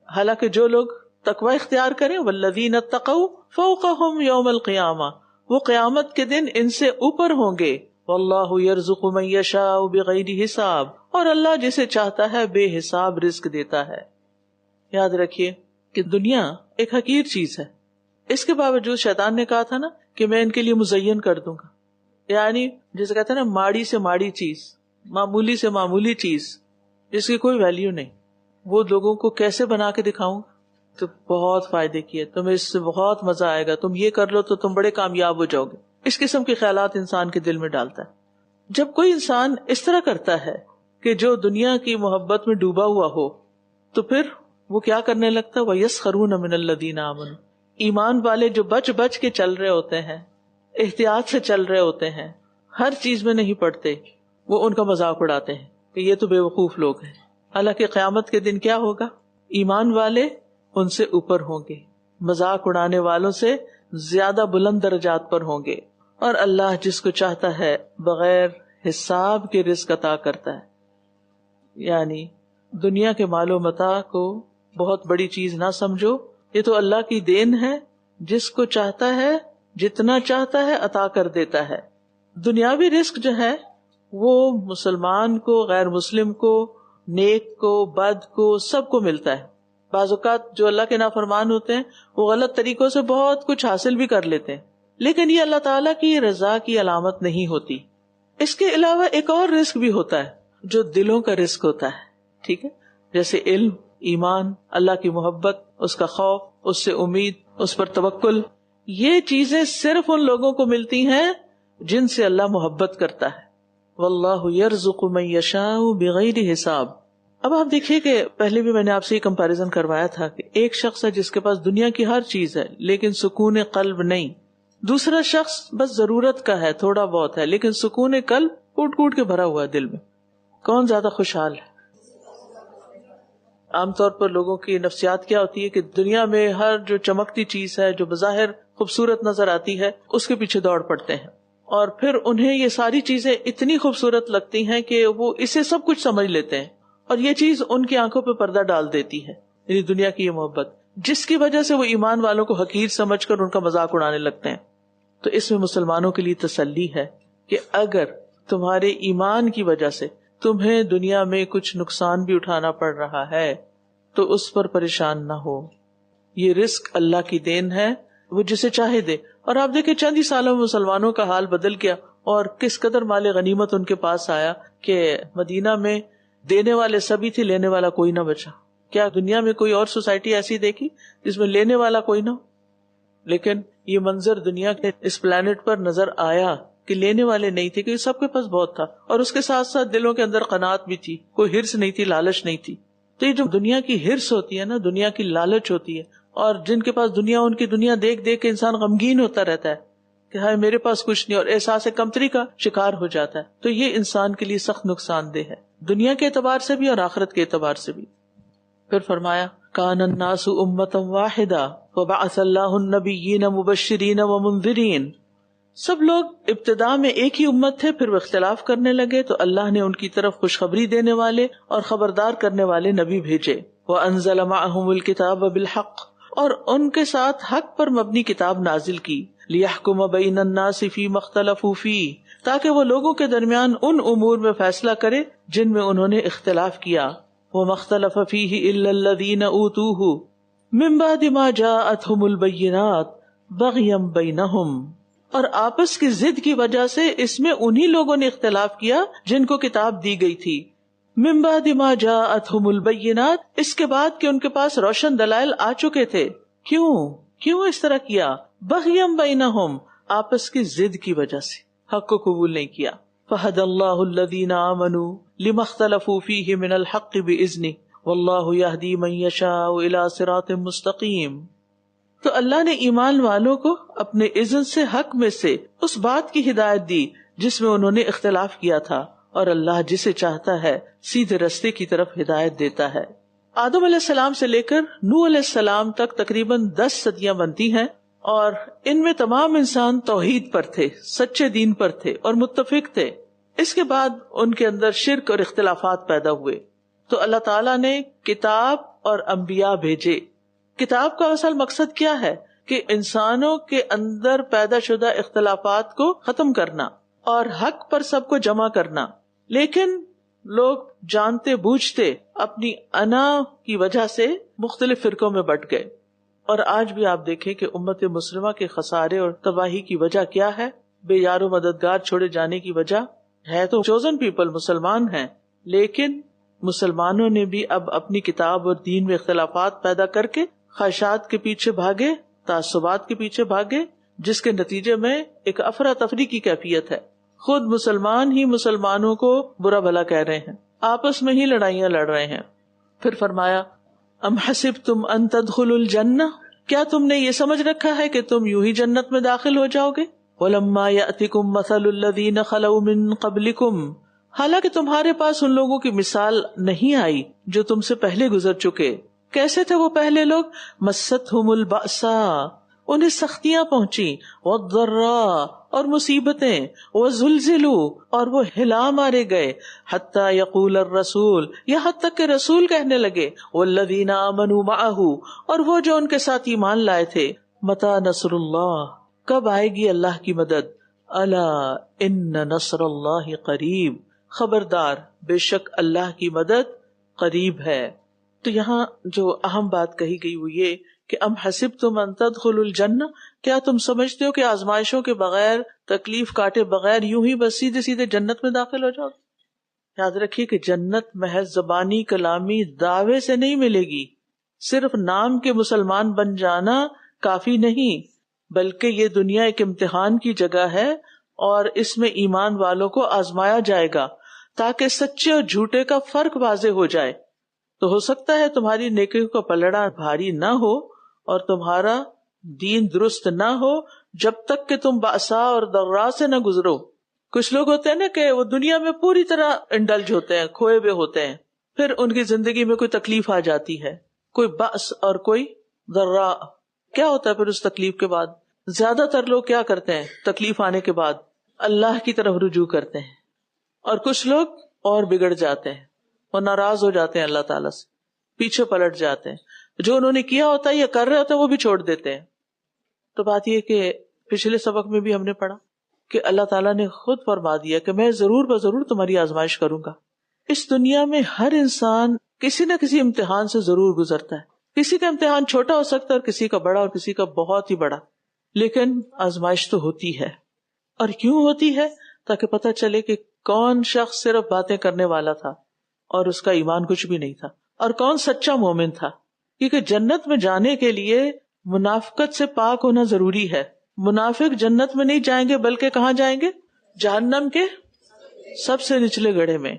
[SPEAKER 1] حالانکہ جو لوگ تقوی اختیار کریں، وَالَّذِينَ اتَّقَوْا فَوْقَهُمْ يَوْمَ الْقِيَامَةِ، وہ قیامت کے دن ان سے اوپر ہوں گے. وَاللَّهُ يَرْزُقُ مَن يَشَاءُ بِغَيْرِ حساب، اور اللہ جسے چاہتا ہے بے حساب رزق دیتا ہے. یاد رکھیے کہ دنیا ایک حقیر چیز ہے، اس کے باوجود شیطان نے کہا تھا نا کہ میں ان کے لیے مزین کر دوں گا. یعنی جسے کہتے ہیں نا ماڑی سے ماڑی چیز، معمولی سے معمولی چیز جس کی کوئی ویلیو نہیں، وہ لوگوں کو کیسے بنا کے دکھاؤں تو بہت فائدے کی ہے، تمہیں اس سے بہت مزہ آئے گا، تم یہ کر لو تو تم بڑے کامیاب ہو جاؤ گے. اس قسم کے خیالات انسان کے دل میں ڈالتا ہے. جب کوئی انسان اس طرح کرتا ہے کہ جو دنیا کی محبت میں ڈوبا ہوا ہو تو پھر وہ کیا کرنے لگتا ہے؟ وَيَسْخَرُونَ مِنَ الَّذِينَ آمَنُوا، ایمان والے جو بچ بچ کے چل رہے ہوتے ہیں، احتیاط سے چل رہے ہوتے ہیں، ہر چیز میں نہیں پڑتے، وہ ان کا مذاق اڑاتے ہیں کہ یہ تو بے وقوف لوگ ہیں. حالانکہ قیامت کے دن کیا ہوگا؟ ایمان والے ان سے اوپر ہوں گے، مذاق اڑانے والوں سے زیادہ بلند درجات پر ہوں گے، اور اللہ جس کو چاہتا ہے بغیر حساب کے رزق عطا کرتا ہے. یعنی دنیا کے مال و متاع کو بہت بڑی چیز نہ سمجھو، یہ تو اللہ کی دین ہے، جس کو چاہتا ہے جتنا چاہتا ہے عطا کر دیتا ہے. دنیاوی رزق جو ہے وہ مسلمان کو، غیر مسلم کو، نیک کو، بد کو، سب کو ملتا ہے. بعض اوقات جو اللہ کے نافرمان ہوتے ہیں وہ غلط طریقوں سے بہت کچھ حاصل بھی کر لیتے ہیں، لیکن یہ اللہ تعالیٰ کی رضا کی علامت نہیں ہوتی. اس کے علاوہ ایک اور رزق بھی ہوتا ہے جو دلوں کا رزق ہوتا ہے، ٹھیک ہے، جیسے علم، ایمان، اللہ کی محبت، اس کا خوف، اس سے امید، اس پر توکل. یہ چیزیں صرف ان لوگوں کو ملتی ہیں جن سے اللہ محبت کرتا ہے. واللہ یرزق من یشاء بغیر حساب، اب آپ دیکھیے کہ پہلے بھی میں نے آپ سے یہ کمپیریزن کروایا تھا کہ ایک شخص ہے جس کے پاس دنیا کی ہر چیز ہے لیکن سکون قلب نہیں. دوسرا شخص بس ضرورت کا ہے، تھوڑا بہت ہے، لیکن سکون قلب کوٹ کوٹ کے بھرا ہوا ہے دل میں. کون زیادہ خوشحال ہے؟ عام طور پر لوگوں کی نفسیات کیا ہوتی ہے کہ دنیا میں ہر جو چمکتی چیز ہے، جو بظاہر خوبصورت نظر آتی ہے، اس کے پیچھے دوڑ پڑتے ہیں، اور پھر انہیں یہ ساری چیزیں اتنی خوبصورت لگتی ہیں کہ وہ اسے سب کچھ سمجھ لیتے ہیں، اور یہ چیز ان کی آنکھوں پہ پردہ ڈال دیتی ہے، یعنی دنیا کی یہ محبت، جس کی وجہ سے وہ ایمان والوں کو حقیر سمجھ کر ان کا مذاق اڑانے لگتے ہیں. تو اس میں مسلمانوں کے لیے تسلی ہے کہ اگر تمہارے ایمان کی وجہ سے تمہیں دنیا میں کچھ نقصان بھی اٹھانا پڑ رہا ہے تو اس پر پریشان نہ ہو. یہ رزق اللہ کی دین ہے، وہ جسے چاہے دے. اور آپ دیکھیں چند ہی سالوں میں مسلمانوں کا حال بدل گیا اور کس قدر مال غنیمت ان کے پاس آیا کہ مدینہ میں دینے والے سبھی تھے، لینے والا کوئی نہ بچا. کیا دنیا میں کوئی اور سوسائٹی ایسی دیکھی جس میں لینے والا کوئی نہ ہو؟ لیکن یہ منظر دنیا کے اس پلانٹ پر نظر آیا کہ لینے والے نہیں تھے، کیونکہ سب کے پاس بہت تھا، اور اس کے ساتھ ساتھ دلوں کے اندر قناعت بھی تھی، کوئی ہرس نہیں تھی، لالچ نہیں تھی. تو یہ جو دنیا کی ہرس ہوتی ہے نا، دنیا کی لالچ ہوتی ہے، اور جن کے پاس دنیا، ان کی دنیا دیکھ دیکھ کے انسان غمگین ہوتا رہتا ہے کہ ہائے میرے پاس کچھ نہیں، اور احساس کمتری کا شکار ہو جاتا ہے. تو یہ انسان کے لیے سخت نقصان دہ ہے، دنیا کے اعتبار سے بھی اور آخرت کے اعتبار سے بھی. پھر فرمایا کان الناس امۃ واحدہ وبعث اللہ النبیین مبشرین ومنذرین. سب لوگ ابتدا میں ایک ہی امت تھے، پھر وہ اختلاف کرنے لگے تو اللہ نے ان کی طرف خوشخبری دینے والے اور خبردار کرنے والے نبی بھیجے. وانزل معهم الکتاب بالحق، اور ان کے ساتھ حق پر مبنی کتاب نازل کی. لیحکم بین الناس فیما اختلفوا فیہ، تاکہ وہ لوگوں کے درمیان ان امور میں فیصلہ کرے جن میں انہوں نے اختلاف کیا. وما اختلف فیہ الا الذین اوتوہ من بعد ما جاءتهم البینات بغیا بینہم، اور آپس کی ضد کی وجہ سے اس میں انہی لوگوں نے اختلاف کیا جن کو کتاب دی گئی تھی. من بعد ما جاءتهم البینات، اس کے بعد کہ ان کے پاس روشن دلائل آ چکے تھے. کیوں اس طرح کیا؟ بغیا بینہم، آپس کی ضد کی وجہ سے حق کو قبول نہیں کیا. فہد اللہ الذین آمنوا لما اختلفوا فیہ من الحق بإذنہ واللہ یہدی من یشاء الی صراط مستقیم. تو اللہ نے ایمان والوں کو اپنے اذن سے حق میں سے اس بات کی ہدایت دی جس میں انہوں نے اختلاف کیا تھا، اور اللہ جسے چاہتا ہے سیدھے رستے کی طرف ہدایت دیتا ہے. آدم علیہ السلام سے لے کر نوح علیہ السلام تک تقریباً 10 صدیاں بنتی ہیں، اور ان میں تمام انسان توحید پر تھے، سچے دین پر تھے اور متفق تھے. اس کے بعد ان کے اندر شرک اور اختلافات پیدا ہوئے تو اللہ تعالیٰ نے کتاب اور انبیاء بھیجے. کتاب کا اصل مقصد کیا ہے کہ انسانوں کے اندر پیدا شدہ اختلافات کو ختم کرنا اور حق پر سب کو جمع کرنا. لیکن لوگ جانتے بوجھتے اپنی انا کی وجہ سے مختلف فرقوں میں بٹ گئے. اور آج بھی آپ دیکھیں کہ امت مسلمہ کے خسارے اور تباہی کی وجہ کیا ہے؟ بے یار و مددگار چھوڑے جانے کی وجہ ہے. تو چوزن پیپل مسلمان ہیں، لیکن مسلمانوں نے بھی اب اپنی کتاب اور دین میں اختلافات پیدا کر کے خواہشات کے پیچھے بھاگے، تعصبات کے پیچھے بھاگے، جس کے نتیجے میں ایک افراتفری کی کیفیت ہے. خود مسلمان ہی مسلمانوں کو برا بھلا کہہ رہے ہیں، آپس میں ہی لڑائیاں لڑ رہے ہیں. پھر فرمایا ام حسبتم ان تدخلوا الجنہ، کیا تم نے یہ سمجھ رکھا ہے کہ تم یوں ہی جنت میں داخل ہو جاؤ گے؟ وَلَمَّا يَأْتِكُمْ مَثَلُ الَّذِينَ خَلَوْا مِن قَبْلِكُمْ، حالانکہ تمہارے پاس ان لوگوں کی مثال نہیں آئی جو تم سے پہلے گزر چکے. کیسے تھے وہ پہلے لوگ؟ مَسَّتْهُمُ الْبَأْسَاءُ، انہیں سختیاں پہنچی، وَالضَّرَّاءُ اور مصیبتیں، وَزُلْزِلُوا اور وہ ہلا مارے گئے، حَتَّى يَقُولَ الرَّسُولُ یہاں تک کہ رسول کہنے لگے، وَالَّذِينَ آمَنُوا مَعَهُ اور وہ جو ان کے ساتھ ایمان لائے تھے، مَتَى نَصْرُ اللَّهِ کب آئے گی اللہ کی مدد؟ الا ان نصر اللہ قریب، خبردار بے شک اللہ کی مدد قریب ہے. تو یہاں جو اہم بات کہی گئی وہ یہ کہ ام حسبتم ان تدخلوا الجنہ، کیا تم سمجھتے ہو کہ آزمائشوں کے بغیر، تکلیف کاٹے بغیر یوں ہی بس سیدھے سیدھے جنت میں داخل ہو جاؤ گے؟ یاد رکھیے کہ جنت محض زبانی کلامی دعوے سے نہیں ملے گی. صرف نام کے مسلمان بن جانا کافی نہیں، بلکہ یہ دنیا ایک امتحان کی جگہ ہے اور اس میں ایمان والوں کو آزمایا جائے گا تاکہ سچے اور جھوٹے کا فرق واضح ہو جائے. تو ہو سکتا ہے تمہاری نیکیوں کا پلڑا بھاری نہ ہو اور تمہارا دین درست نہ ہو جب تک کہ تم بأسا اور ضراء سے نہ گزرو. کچھ لوگ ہوتے ہیں نا کہ وہ دنیا میں پوری طرح انڈلج ہوتے ہیں، کھوئے ہوئے ہوتے ہیں، پھر ان کی زندگی میں کوئی تکلیف آ جاتی ہے، کوئی بأس اور کوئی ضراء. کیا ہوتا ہے پھر اس تکلیف کے بعد؟ زیادہ تر لوگ کیا کرتے ہیں تکلیف آنے کے بعد؟ اللہ کی طرف رجوع کرتے ہیں. اور کچھ لوگ اور بگڑ جاتے ہیں، وہ ناراض ہو جاتے ہیں اللہ تعالیٰ سے، پیچھے پلٹ جاتے ہیں، جو انہوں نے کیا ہوتا ہے یا کر رہے ہوتے ہیں وہ بھی چھوڑ دیتے ہیں. تو بات یہ کہ پچھلے سبق میں بھی ہم نے پڑھا کہ اللہ تعالیٰ نے خود فرما دیا کہ میں ضرور بضرور تمہاری آزمائش کروں گا. اس دنیا میں ہر انسان کسی نہ کسی امتحان سے ضرور گزرتا ہے. کسی کا امتحان چھوٹا ہو سکتا ہے اور کسی کا بڑا اور کسی کا بہت ہی بڑا، لیکن آزمائش تو ہوتی ہے. اور کیوں ہوتی ہے؟ تاکہ پتہ چلے کہ کون شخص صرف باتیں کرنے والا تھا اور اس کا ایمان کچھ بھی نہیں تھا، اور کون سچا مومن تھا. کیونکہ جنت میں جانے کے لیے منافقت سے پاک ہونا ضروری ہے. منافق جنت میں نہیں جائیں گے بلکہ کہاں جائیں گے؟ جہنم کے سب سے نچلے گڑھے میں.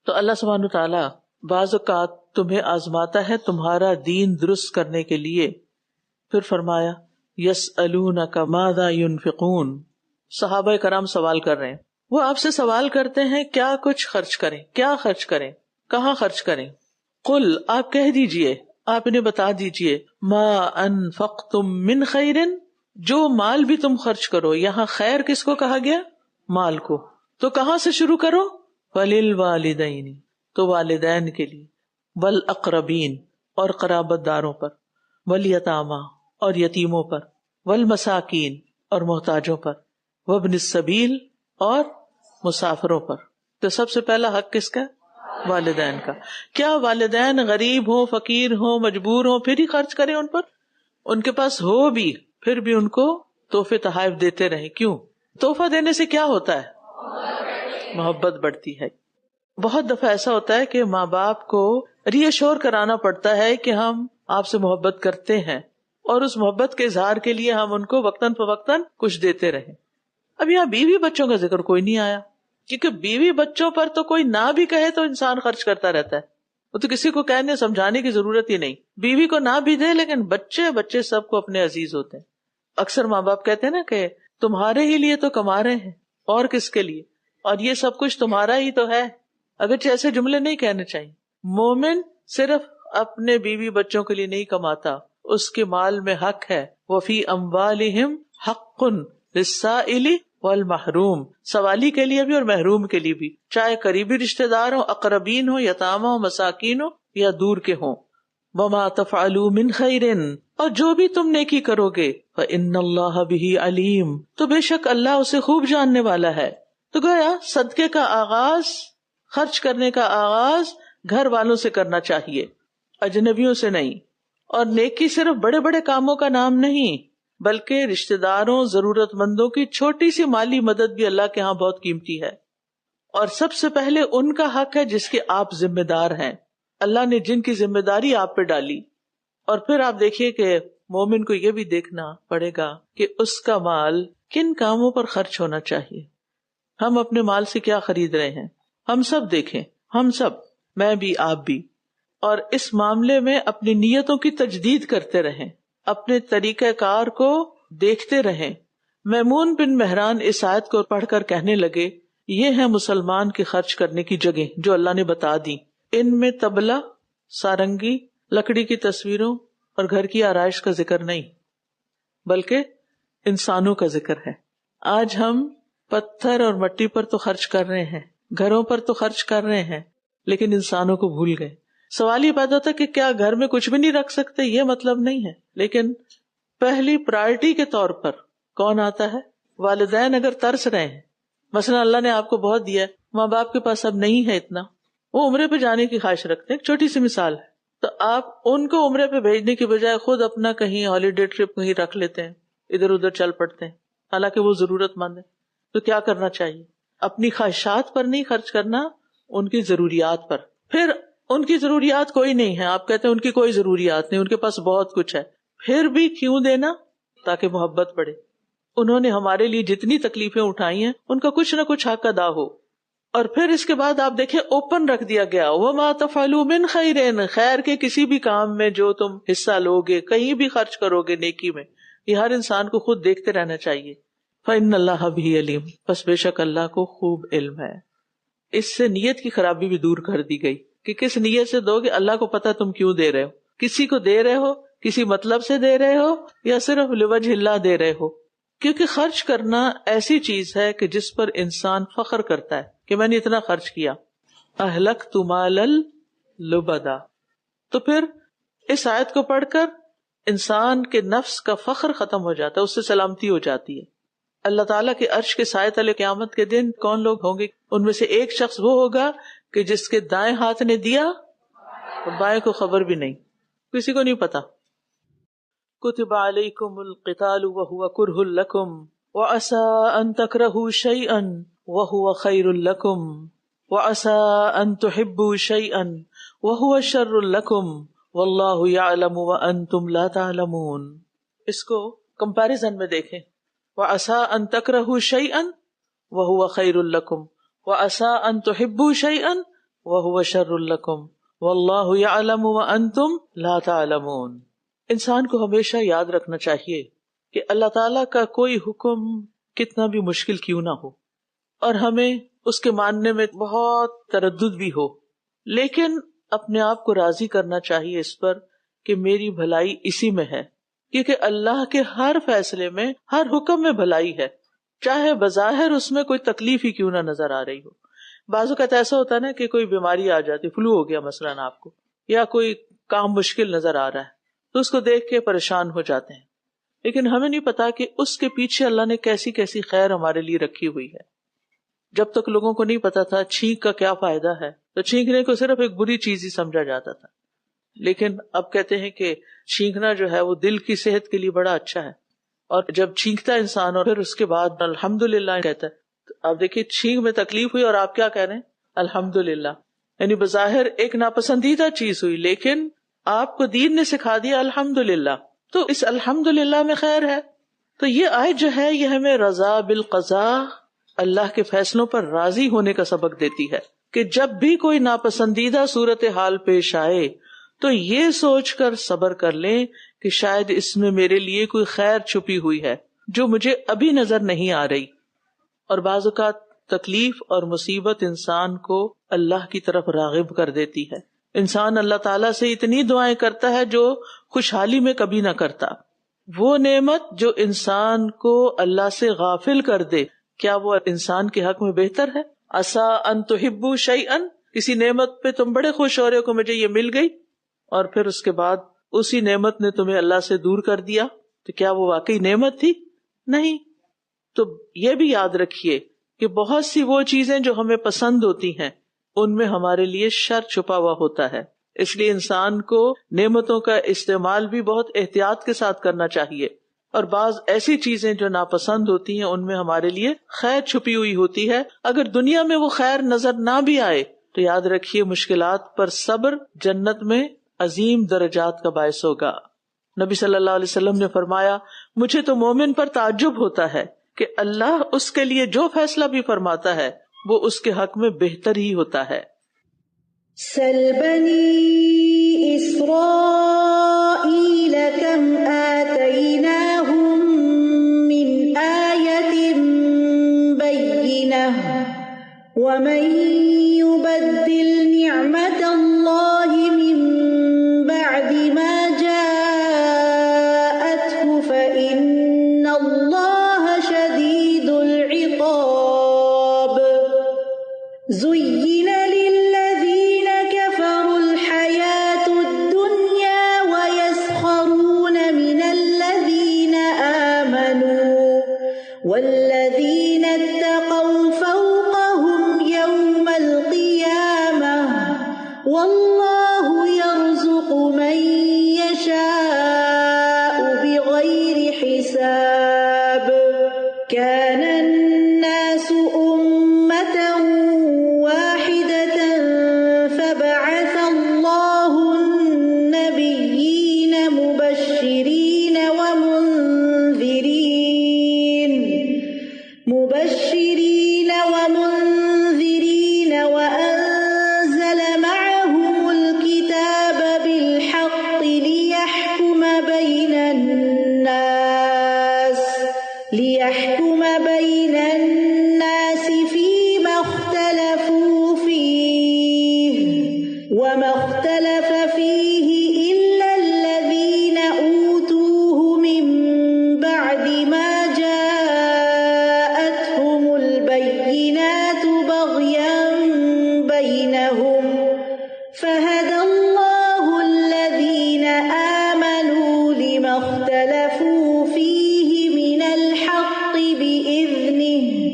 [SPEAKER 1] تو اللہ سبحانہ وتعالی بعض اوقات تمہیں آزماتا ہے تمہارا دین درست کرنے کے لیے. پھر فرمایا یسألونک ماذا ينفقون. صحابہ کرام سوال کر رہے ہیں، وہ آپ سے سوال کرتے ہیں کیا کچھ خرچ کریں، کیا خرچ کریں، کہاں خرچ کریں. قل آپ کہہ دیجئے، آپ انہیں بتا دیجئے، ما انفقتم من خیر، جو مال بھی تم خرچ کرو. یہاں خیر کس کو کہا گیا؟ مال کو. تو کہاں سے شروع کرو؟ وللوالدین، تو والدین کے لیے، والاقربین اور قرابت داروں پر، والیتامی اور یتیموں پر، والمساکین اور محتاجوں پر، وابن السبیل اور مسافروں پر. تو سب سے پہلا حق کس کا؟ والدین کا. کیا والدین غریب ہوں، فقیر ہوں، مجبور ہوں پھر ہی خرچ کریں ان پر؟ ان کے پاس ہو بھی پھر بھی ان کو تحفے تحائف دیتے رہیں. کیوں؟ تحفہ دینے سے کیا ہوتا ہے؟ محبت بڑھتی ہے. بہت دفعہ ایسا ہوتا ہے کہ ماں باپ کو ری ایشور کرانا پڑتا ہے کہ ہم آپ سے محبت کرتے ہیں، اور اس محبت کے اظہار کے لیے ہم ان کو وقتاً فوقتاً کچھ دیتے رہیں. اب یہاں بیوی بچوں کا ذکر کوئی نہیں آیا، کیونکہ بیوی بچوں پر تو کوئی نہ بھی کہے تو انسان خرچ کرتا رہتا ہے. وہ تو کسی کو کہنے سمجھانے کی ضرورت ہی نہیں. بیوی کو نہ بھی دے، لیکن بچے سب کو اپنے عزیز ہوتے ہیں. اکثر ماں باپ کہتے ہیں نا کہ تمہارے ہی لیے تو کما رہے ہیں، اور کس کے لیے، اور یہ سب کچھ تمہارا ہی تو ہے. اگرچہ ایسے جملے نہیں کہنے چاہیے. مومن صرف اپنے بیوی بچوں کے لیے نہیں کماتا، اس کے مال میں حق ہے. وفی اموالہم حق للسائل والمحروم، سوالی کے لیے بھی اور محروم کے لیے بھی، چاہے قریبی رشتہ دار ہوں، اقربین ہوں، یتامى ہوں، مساکین ہوں یا دور کے ہوں. وما تفعلوا من خیر، اور جو بھی تم نیکی کرو گے، فإن اللہ بہ علیم، تو بے شک اللہ اسے خوب جاننے والا ہے. تو گویا صدقے کا آغاز، خرچ کرنے کا آغاز گھر والوں سے کرنا چاہیے، اجنبیوں سے نہیں. اور نیکی صرف بڑے بڑے کاموں کا نام نہیں، بلکہ رشتہ داروں، ضرورت مندوں کی چھوٹی سی مالی مدد بھی اللہ کے ہاں بہت قیمتی ہے. اور سب سے پہلے ان کا حق ہے جس کے آپ ذمہ دار ہیں. اللہ نے جن کی ذمہ داری آپ پہ ڈالی. اور پھر آپ دیکھیے کہ مومن کو یہ بھی دیکھنا پڑے گا کہ اس کا مال کن کاموں پر خرچ ہونا چاہیے. ہم اپنے مال سے کیا خرید رہے ہیں؟ ہم سب دیکھیں، ہم سب، میں بھی، آپ بھی. اور اس معاملے میں اپنی نیتوں کی تجدید کرتے رہیں، اپنے طریقہ کار کو دیکھتے رہیں. میمون بن مہران اس آیت کو پڑھ کر کہنے لگے، یہ ہے مسلمان کے خرچ کرنے کی جگہ جو اللہ نے بتا دی. ان میں طبلہ، سارنگی، لکڑی کی تصویروں اور گھر کی آرائش کا ذکر نہیں، بلکہ انسانوں کا ذکر ہے. آج ہم پتھر اور مٹی پر تو خرچ کر رہے ہیں، گھروں پر تو خرچ کر رہے ہیں، لیکن انسانوں کو بھول گئے. سوال یہ پیدا ہوتا ہے کہ کیا گھر میں کچھ بھی نہیں رکھ سکتے؟ یہ مطلب نہیں ہے، لیکن پہلی پرائرٹی کے طور پر کون آتا ہے؟ والدین. اگر ترس رہے ہیں، مثلا اللہ نے آپ کو بہت دیا ہے، ماں باپ کے پاس اب نہیں ہے اتنا، وہ عمرے پہ جانے کی خواہش رکھتے ہیں، ایک چھوٹی سی مثال ہے، تو آپ ان کو عمرے پہ بھیجنے کی بجائے خود اپنا کہیں ہالیڈے ٹرپ کہیں رکھ لیتے ہیں، ادھر ادھر چل پڑتے ہیں، حالانکہ وہ ضرورت مند ہے. تو کیا کرنا چاہیے؟ اپنی خواہشات پر نہیں خرچ کرنا، ان کی ضروریات پر. پھر ان کی ضروریات کوئی نہیں ہے، آپ کہتے ہیں ان کی کوئی ضروریات نہیں، ان کے پاس بہت کچھ ہے، پھر بھی کیوں دینا؟ تاکہ محبت بڑھے. انہوں نے ہمارے لیے جتنی تکلیفیں اٹھائی ہیں ان کا کچھ نہ کچھ حق ادا ہو. اور پھر اس کے بعد آپ دیکھیں اوپن رکھ دیا گیا وَمَا تَفْعَلُوا مِنْ خَيْرٍ، خیر کے کسی بھی کام میں جو تم حصہ لوگے، کہیں بھی خرچ کرو گے نیکی میں، یہ ہر انسان کو خود دیکھتے رہنا چاہیے. فَإِنَّ اللَّهَ بِهِ عَلِيمٌ، پس بے شک اللہ کو خوب علم ہے. اس سے نیت کی خرابی بھی دور کر دی گئی کہ کس نیت سے دو گے، اللہ کو پتا تم کیوں دے رہے ہو، کسی کو دے رہے ہو، کسی مطلب سے دے رہے ہو یا صرف لوجہ اللہ دے رہے ہو. کیونکہ خرچ کرنا ایسی چیز ہے کہ جس پر انسان فخر کرتا ہے کہ میں نے اتنا خرچ کیا. اہلکت مال اللبدا. تو پھر اس آیت کو پڑھ کر انسان کے نفس کا فخر ختم ہو جاتا ہے، اس سے سلامتی ہو جاتی ہے. اللہ تعالیٰ کے عرش کے سائے تلے قیامت کے دن کون لوگ ہوں گے؟ ان میں سے ایک شخص وہ ہوگا کہ جس کے دائیں ہاتھ نے دیا اور بائیں کو خبر بھی نہیں، کسی کو نہیں پتا. کتب علیکم القتال وہو کرہ لکم وعسى ان تکرہوا شیئا وہو خیر لکم وعسى ان تحبوا شیئا وہو شر لکم واللہ یعلم وانتم لا تعلمون. اس کو کمپیریزن میں دیکھیں، وعسى ان تکرہوا شیئا وہو خیر لکم وعسى ان تحبوا شیئا وہو شر لکم واللہ یعلم وانتم لا تعلمون. انسان کو ہمیشہ یاد رکھنا چاہیے کہ اللہ تعالیٰ کا کوئی حکم کتنا بھی مشکل کیوں نہ ہو اور ہمیں اس کے ماننے میں بہت تردد بھی ہو، لیکن اپنے آپ کو راضی کرنا چاہیے اس پر کہ میری بھلائی اسی میں ہے، کیونکہ اللہ کے ہر فیصلے میں، ہر حکم میں بھلائی ہے، چاہے بظاہر اس میں کوئی تکلیف ہی کیوں نہ نظر آ رہی ہو. بعض اوقات ایسا ہوتا ہے نا کہ کوئی بیماری آ جاتی، فلو ہو گیا مثلاً آپ کو، یا کوئی کام مشکل نظر آ رہا ہے تو اس کو دیکھ کے پریشان ہو جاتے ہیں، لیکن ہمیں نہیں پتا کہ اس کے پیچھے اللہ نے کیسی کیسی خیر ہمارے لیے رکھی ہوئی ہے. جب تک لوگوں کو نہیں پتا تھا چھینک کا کیا فائدہ ہے تو چھینکنے کو صرف ایک بری چیز ہی سمجھا جاتا تھا، لیکن اب کہتے ہیں کہ چھینکنا جو ہے وہ دل کی صحت کے لیے بڑا اچھا ہے. اور جب چھینکتا انسان اور پھر اس کے بعد الحمدللہ کہتا ہے، تو آپ دیکھیے چھینک میں تکلیف ہوئی اور آپ کیا کہہ رہے ہیں؟ الحمدللہ. یعنی بظاہر ایک ناپسندیدہ چیز ہوئی لیکن آپ کو دین نے سکھا دیا الحمدللہ، تو اس الحمدللہ میں خیر ہے. تو یہ آیت جو ہے یہ ہمیں رضا بالقضاء، اللہ کے فیصلوں پر راضی ہونے کا سبق دیتی ہے کہ جب بھی کوئی ناپسندیدہ صورتحال پیش آئے تو یہ سوچ کر صبر کر لیں کہ شاید اس میں میرے لیے کوئی خیر چھپی ہوئی ہے جو مجھے ابھی نظر نہیں آ رہی. اور بعض اوقات تکلیف اور مصیبت انسان کو اللہ کی طرف راغب کر دیتی ہے. انسان اللہ تعالیٰ سے اتنی دعائیں کرتا ہے جو خوشحالی میں کبھی نہ کرتا. وہ نعمت جو انسان کو اللہ سے غافل کر دے، کیا وہ انسان کے حق میں بہتر ہے؟ عسیٰ ان تحبوا شیئا، کسی نعمت پہ تم بڑے خوش ہو رہے ہو کہ مجھے یہ مل گئی، اور پھر اس کے بعد اسی نعمت نے تمہیں اللہ سے دور کر دیا، تو کیا وہ واقعی نعمت تھی؟ نہیں. تو یہ بھی یاد رکھیے کہ بہت سی وہ چیزیں جو ہمیں پسند ہوتی ہیں ان میں ہمارے لیے شر چھپا ہوا ہوتا ہے. اس لیے انسان کو نعمتوں کا استعمال بھی بہت احتیاط کے ساتھ کرنا چاہیے، اور بعض ایسی چیزیں جو ناپسند ہوتی ہیں ان میں ہمارے لیے خیر چھپی ہوئی ہوتی ہے. اگر دنیا میں وہ خیر نظر نہ بھی آئے تو یاد رکھیے مشکلات پر صبر جنت میں عظیم درجات کا باعث ہوگا. نبی صلی اللہ علیہ وسلم نے فرمایا، مجھے تو مومن پر تعجب ہوتا ہے کہ اللہ اس کے لیے جو فیصلہ بھی فرماتا ہے وہ اس کے حق میں بہتر ہی ہوتا ہے.
[SPEAKER 3] سل بنی اسرائیل کم آتیناہم من آیت بینہ ومن یبدل نعمت اللہ من بعد ما جاءته فإن اللہ شدید العقاب. زین للذین کفروا الحیاة الدنیا ویسخرون من الذین آمنوا والذین اتقوا فوقهم یوم القیامہ واللہ یرزق من یشاء بغیر حساب. کان الناس فبعث اللہ النبیین مبشرین ومنذرین ليحكم بين الناس فيما اختلفوا فيه وما اختلف فيه إلا الذين أوتوه من بعد ما جاءتهم البينات بغيا بينهم فهدى الله الذين آمنوا لما اختلفوا فيه من الحق بإذنه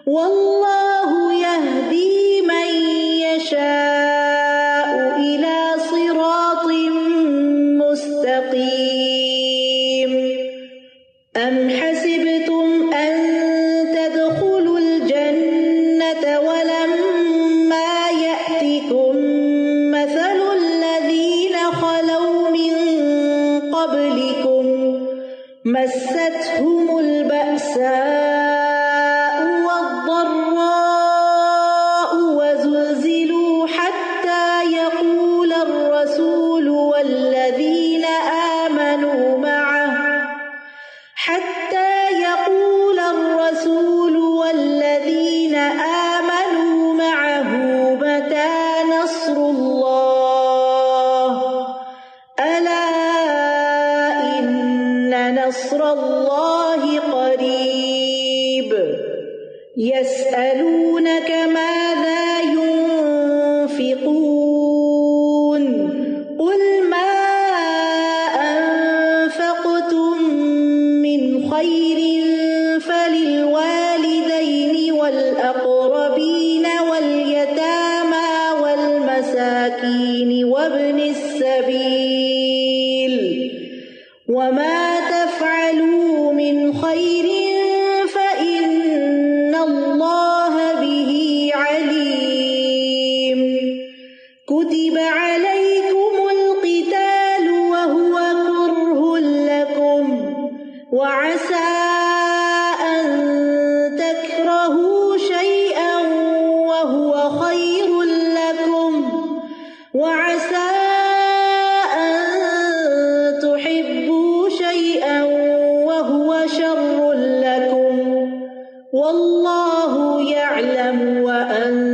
[SPEAKER 3] والله يهدي من يشاء إلى صراط مستقيم أم حسبتم أن تدخلوا الجنة ولما يأتكم مثل الذين خلوا من قبلكم مستهم البأساء والضراء وزلزلوا حتى يقول الرسول والذين آمنوا معه متى نصر الله ألا إن نصر الله قريب يسألونك ماذا ينفقون قل ما أنفقتم من خير فللوالدين والأقربين واليتامى والمساكين وابن السبيل وما تفعلوا من خير فإن الله به عليم كتب عليكم القتال وهو كره لكم وعسى أن تكرهوا شيئا وهو خير لكم وعسى أن تحبوا شيئا وهو شر لكم والله يعلم وأنتم